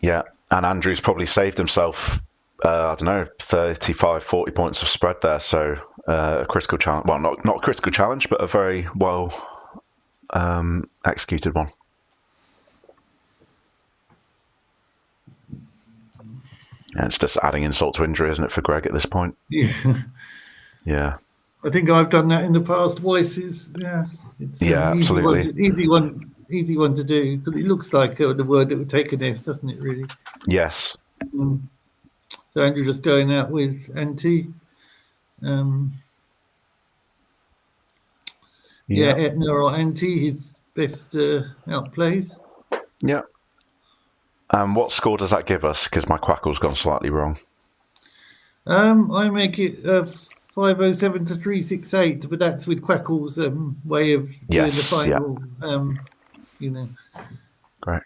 S2: Yeah, and Andrew's probably saved himself, 35, 40 points of spread there. So a critical challenge. Well, not a critical challenge, but a very well executed one. And it's just adding insult to injury, isn't it, for Greg at this point?
S1: Yeah.
S2: Yeah.
S1: I think I've done that in the past. Voices, yeah. It's
S2: absolutely.
S1: Easy one to do because it looks like the word that would take an S, doesn't it? Really.
S2: Yes.
S1: So Andrew just going out with anti. Etna or anti, his best outplays.
S2: Yeah. What score does that give us? Because my quackle's gone slightly wrong.
S1: I make it 507 to 368, but that's with Quackle's way of doing the final.
S2: Great.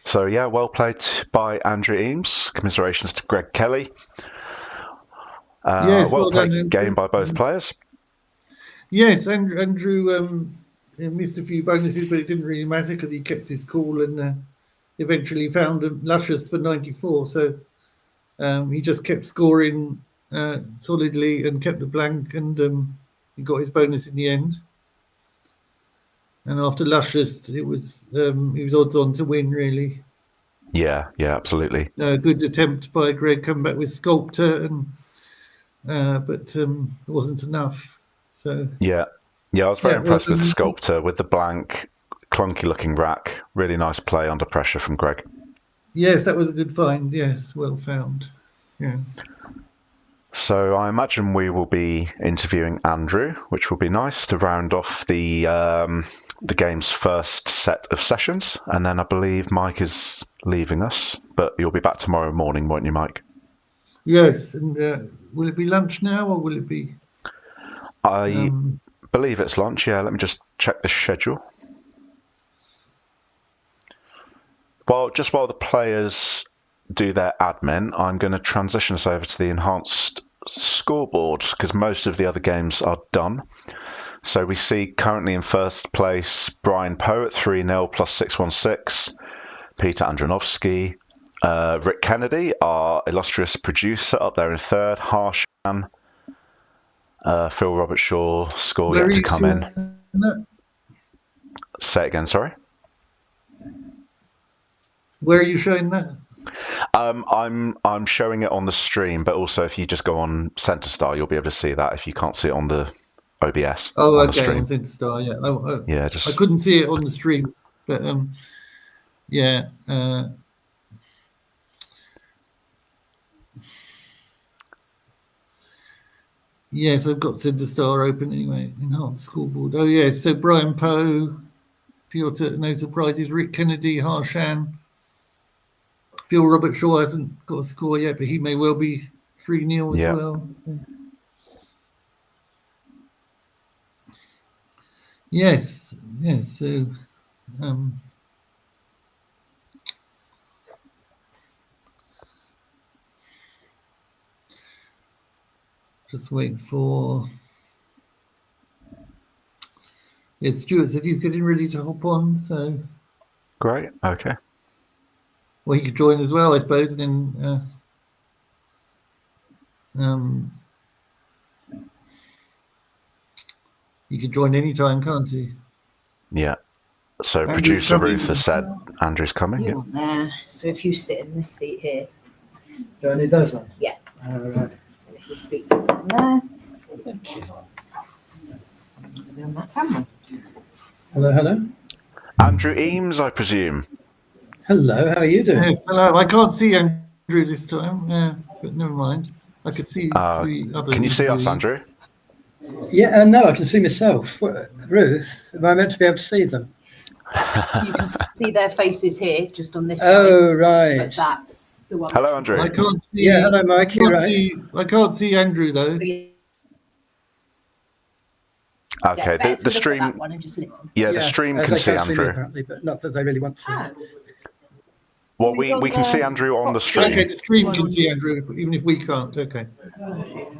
S2: So well played by Andrew Eames. Commiserations to Greg Kelly.
S1: Yes,
S2: well played
S1: done,
S2: game by both players.
S1: Yes, Andrew he missed a few bonuses, but it didn't really matter because he kept his cool and eventually found a Luscious for 94. So he just kept scoring solidly and kept the blank, and he got his bonus in the end. And after Luscious, he was odds on to win, really.
S2: Yeah, absolutely.
S1: Good attempt by Greg, come back with Sculptor, but it wasn't enough. So
S2: yeah, I was very impressed with Sculptor, with the blank, clunky-looking rack. Really nice play under pressure from Greg.
S1: Yes, that was a good find. Yes, well found. Yeah.
S2: So I imagine we will be interviewing Andrew, which will be nice to round off the game's first set of sessions. And then I believe Mike is leaving us, but you'll be back tomorrow morning, won't you, Mike?
S1: Yes. And will it be lunch now, or will it be?
S2: I believe it's lunch. Yeah, let me just check the schedule. Well, just while the players do their admin, I'm going to transition us over to the enhanced scoreboard because most of the other games are done. So we see currently in first place Brian Poe at 3-0 plus 616, Peter Andronovsky, Rick Kennedy, our illustrious producer, up there in third, Harshan, Phil Robert Shaw, score yet to come in. Say it again, sorry.
S1: Where are you showing that?
S2: I'm showing it on the stream, but also if you just go on Centre Star, you'll be able to see that if you can't see it on the OBS.
S1: Oh,
S2: on
S1: okay,
S2: the stream.
S1: on Centre Star, yeah.
S2: Yeah, just
S1: I couldn't see it on the stream, but yeah. Yes, I've got Centre Star open anyway. Enhanced scoreboard. Oh, yeah. So Brian Poe, no surprises. Rick Kennedy, Harshan. Phil Robert Shaw hasn't got a score yet, but he may well be 3-0 as well. Yes. So, just waiting for. Yes, Stuart said he's getting ready to hop on. So
S2: great. Okay.
S1: Well, he could join as well, I suppose, and then he could join any time, can't he?
S2: Yeah. So
S1: Andrew's
S2: producer
S1: coming.
S2: Ruth has said Andrew's coming.
S4: You want there. So if you sit in this seat here.
S5: Do I need those on?
S4: Yeah.
S5: Right.
S4: And if you speak to them there. Thank you. Be on that camera.
S5: Hello.
S2: Andrew Eames, I presume.
S5: Hello, how are you doing?
S1: Yes, hello. I can't see Andrew this time, but never mind. I could see the other.
S2: Can you see us, Andrew?
S5: Yeah, no, I can see myself. Ruth, am I meant to be able to see them?
S4: You can see their faces here, just on this side.
S5: Oh, right.
S4: But that's the one.
S2: Hello, Andrew.
S1: I can't see.
S5: Yeah, hello, Mike. You're right.
S1: I can't see Andrew though.
S2: Okay, the stream. The stream can see Andrew.
S5: Me, apparently, but not that they really want to.
S2: Well, we can see Andrew on the stream.
S1: Okay, the stream can see Andrew, even if we can't. Okay.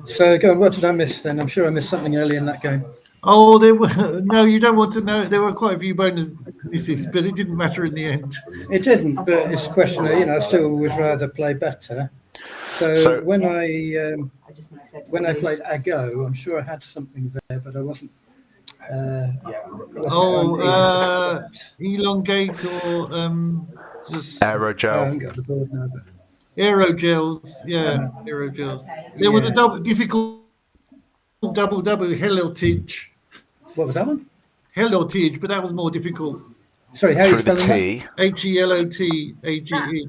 S5: So, go on, what did I miss then? I'm sure I missed something early in that game.
S1: Oh, there were no. You don't want to know. There were quite a few bonuses, but it didn't matter in the end.
S5: It didn't, but it's a question of, I still would rather play better. So when I played Ago, I'm sure I had something there, but I wasn't.
S1: Elongate or
S2: aerogel.
S5: I haven't got the board now, but
S1: aerogels, aerogels. There was a difficult double Hellotage.
S5: What was that one?
S1: Hellotage, but that was more difficult.
S5: Sorry, how are you
S2: Through
S5: spelling
S2: the
S5: that?
S2: T.
S1: Helotage.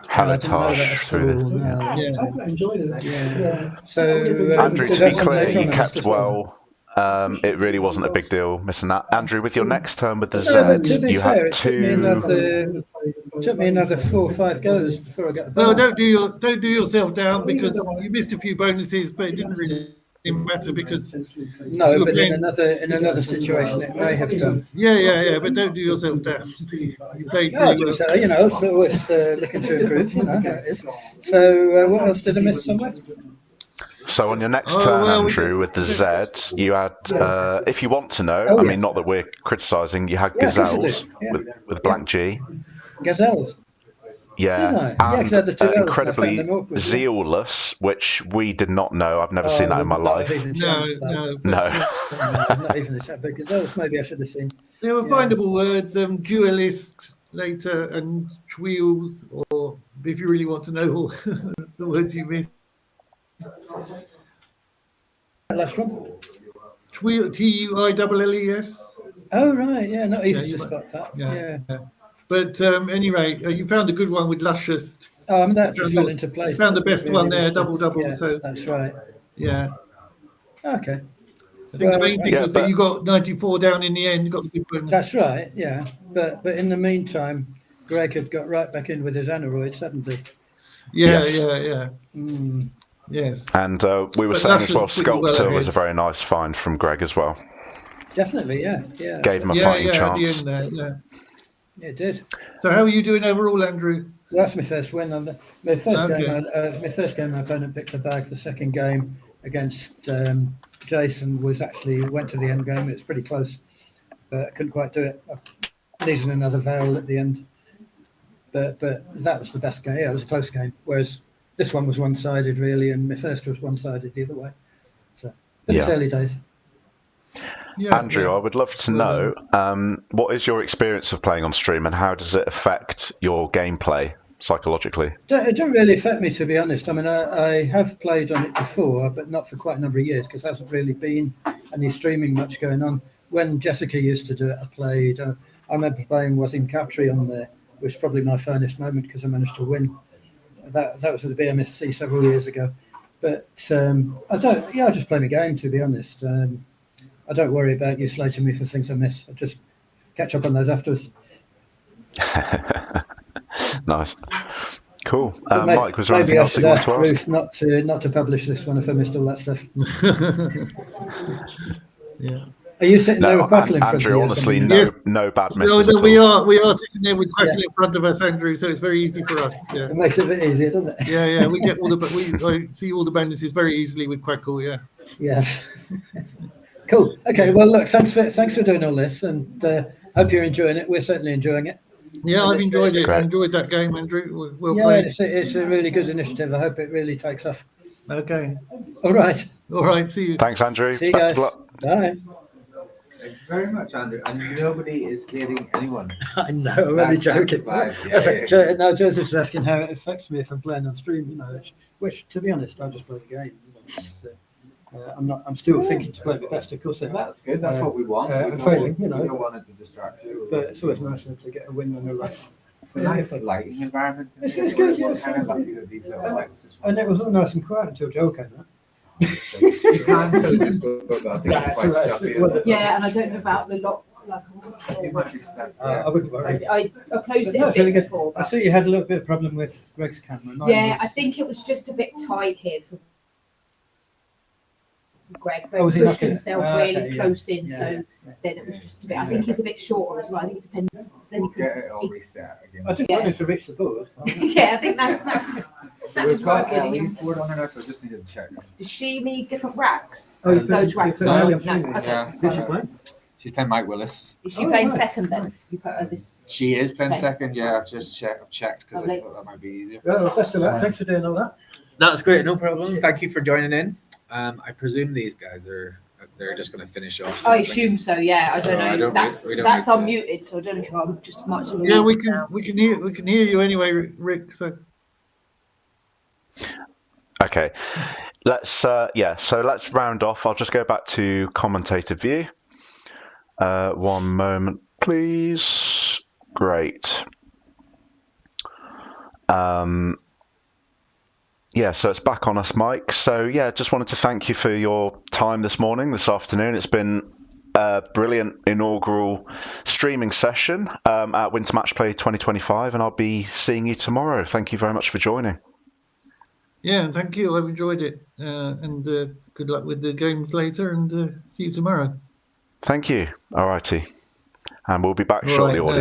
S2: Hellotage through the.
S5: I enjoyed it. Yeah. So
S2: Andrew, to be clear, you kept well. It really wasn't a big deal missing that. Andrew, with your next turn with the Z, you had two.
S5: It took me another 4 or 5 goes before I got the
S1: No,
S5: ball.
S1: don't do yourself down because you missed a few bonuses, but it didn't really matter because
S5: No, but in another situation it may have done.
S1: Yeah, but don't do yourself down. You played
S5: No,
S1: pretty well.
S5: so, it's always looking to improve, how it is. So what else did I miss somewhere?
S2: So on your next turn, Andrew, with the Z, you had, if you want to know, I mean, not that we're criticising, you had gazelles with blank G.
S5: Gazelles.
S2: Yeah, and incredibly zealless, which we did not know. I've never seen that in my life.
S1: No.
S5: Not even a but gazelles, maybe I should have seen.
S1: There were findable words, dualist later, and twheels, or if you really want to know all the words you missed.
S5: Last one?
S1: Tweel, Tuilles.
S5: Oh, right, yeah, not easy to spot that. Yeah.
S1: But at any rate, you found a good one with luscious.
S5: That just fell into place.
S1: You found the best one there, double.
S5: Yeah,
S1: So
S5: that's right.
S1: Yeah.
S5: Okay.
S1: I think the main thing was that you got 94 down in the end. You got the good bonus.
S5: That's right. Yeah. But in the meantime, Greg had got right back in with his aneroids, hadn't he?
S1: Yeah. Yes.
S2: And we were saying as well, Sculptor was a very nice find from Greg as well.
S5: Definitely, yeah.
S2: Gave him a fighting chance.
S1: At the end there,
S5: It did.
S1: So how are you doing overall, Andrew?
S5: Well, that's my first win. My first game, my opponent picked the bag. The second game against Jason went to the end game. It was pretty close, but I couldn't quite do it. I needed another vowel at the end. But that was the best game. Yeah, it was a close game. Whereas this one was one-sided, really, and my first was one-sided the other way. So, but it's early days.
S2: Andrew, I would love to know, what is your experience of playing on stream, and how does it affect your gameplay psychologically?
S5: It doesn't really affect me, to be honest. I mean, I have played on it before, but not for quite a number of years, because there hasn't really been any streaming much going on. When Jessica used to do it, I played. I remember playing Wasim Capri on there, which was probably my finest moment, because I managed to win. That was at the BMSC several years ago. But I just play my game, to be honest. I don't worry about you slating me for things I miss. I just catch up on those afterwards.
S2: Nice. Cool. Mike, was there anything else you wanted to ask?
S5: Ruth not to publish this one if I missed all that stuff.
S1: Yeah.
S5: Are you sitting there with Quackle in front
S2: Andrew,
S5: of you?
S2: honestly, no bad misses.
S1: No, we are sitting there with Quackle in front of us, Andrew. So it's very easy for us. Yeah.
S5: It makes it a bit easier, doesn't it?
S1: Yeah. We get I see all the bonuses very easily with Quackle. Yeah.
S5: Yes. Cool. Okay. Well, look. Thanks for doing all this, and hope you're enjoying it. We're certainly enjoying it.
S1: Yeah, I've enjoyed it. I enjoyed that game, Andrew. Well played.
S5: It's a really good initiative. I hope it really takes off.
S1: Okay.
S5: All right.
S1: See you.
S2: Thanks, Andrew.
S5: See you
S2: Best
S5: guys.
S2: of luck.
S5: Bye.
S6: Thank you very much, Andrew. And nobody is slating anyone.
S5: I know. I'm only joking. Now Joseph's asking how it affects me if I'm playing on stream. Which to be honest, I just play the game. I'm still thinking to play the best, of course.
S6: That's good. That's what we want.
S5: I'm failing,
S6: We don't want it to distract you.
S5: But it's always nicer to get a win than a loss.
S6: It's a nice lighting environment.
S5: It's good. Yeah,
S6: it's kind of lucky that these little lights just.
S5: And it was all nice and quiet until Joel came out.
S6: You can't close this door, but it's quite stuffy.
S4: Yeah, and I don't know about the lock.
S6: You might be stuck.
S5: I wouldn't worry.
S4: I closed it a bit before.
S5: I see you had a little bit of problem with Greg's camera.
S4: Yeah, I think it was just a bit tight here for Greg. Greg pushed himself really close in, so then it was just a bit. I think he's a bit shorter as well. I think it depends. Then you
S6: Get it all reset again.
S5: I didn't want him to reach the board.
S4: Yeah, I think that's
S6: We've got Ellie's board on her, so I just need to check.
S4: Does she need different racks?
S5: Oh,
S4: those racks.
S5: Who's she playing?
S6: She's playing Mike Willis.
S4: Is she playing second then? You put her this.
S6: She is playing second. Yeah, I've just checked because I thought that might be easier.
S5: Well, best of luck. Thanks for doing all that.
S6: That's great. No problem. Thank you for joining in. I presume these guys they're just going to finish off.
S4: I assume so. Yeah, I don't know. That's unmuted, so I don't know if I'm just much.
S1: Yeah, we can hear you anyway, Rick. So.
S2: Okay, so let's round off. I'll just go back to commentator view. One moment, please. Great. So it's back on us, Mike. So just wanted to thank you for your time this afternoon. It's been a brilliant inaugural streaming session at Winter Matchplay 2025, and I'll be seeing you tomorrow. Thank you very much for joining.
S1: Yeah, thank you. I've enjoyed it, and good luck with the games later, and see you tomorrow.
S2: Thank you. All righty. And we'll be back shortly, audience.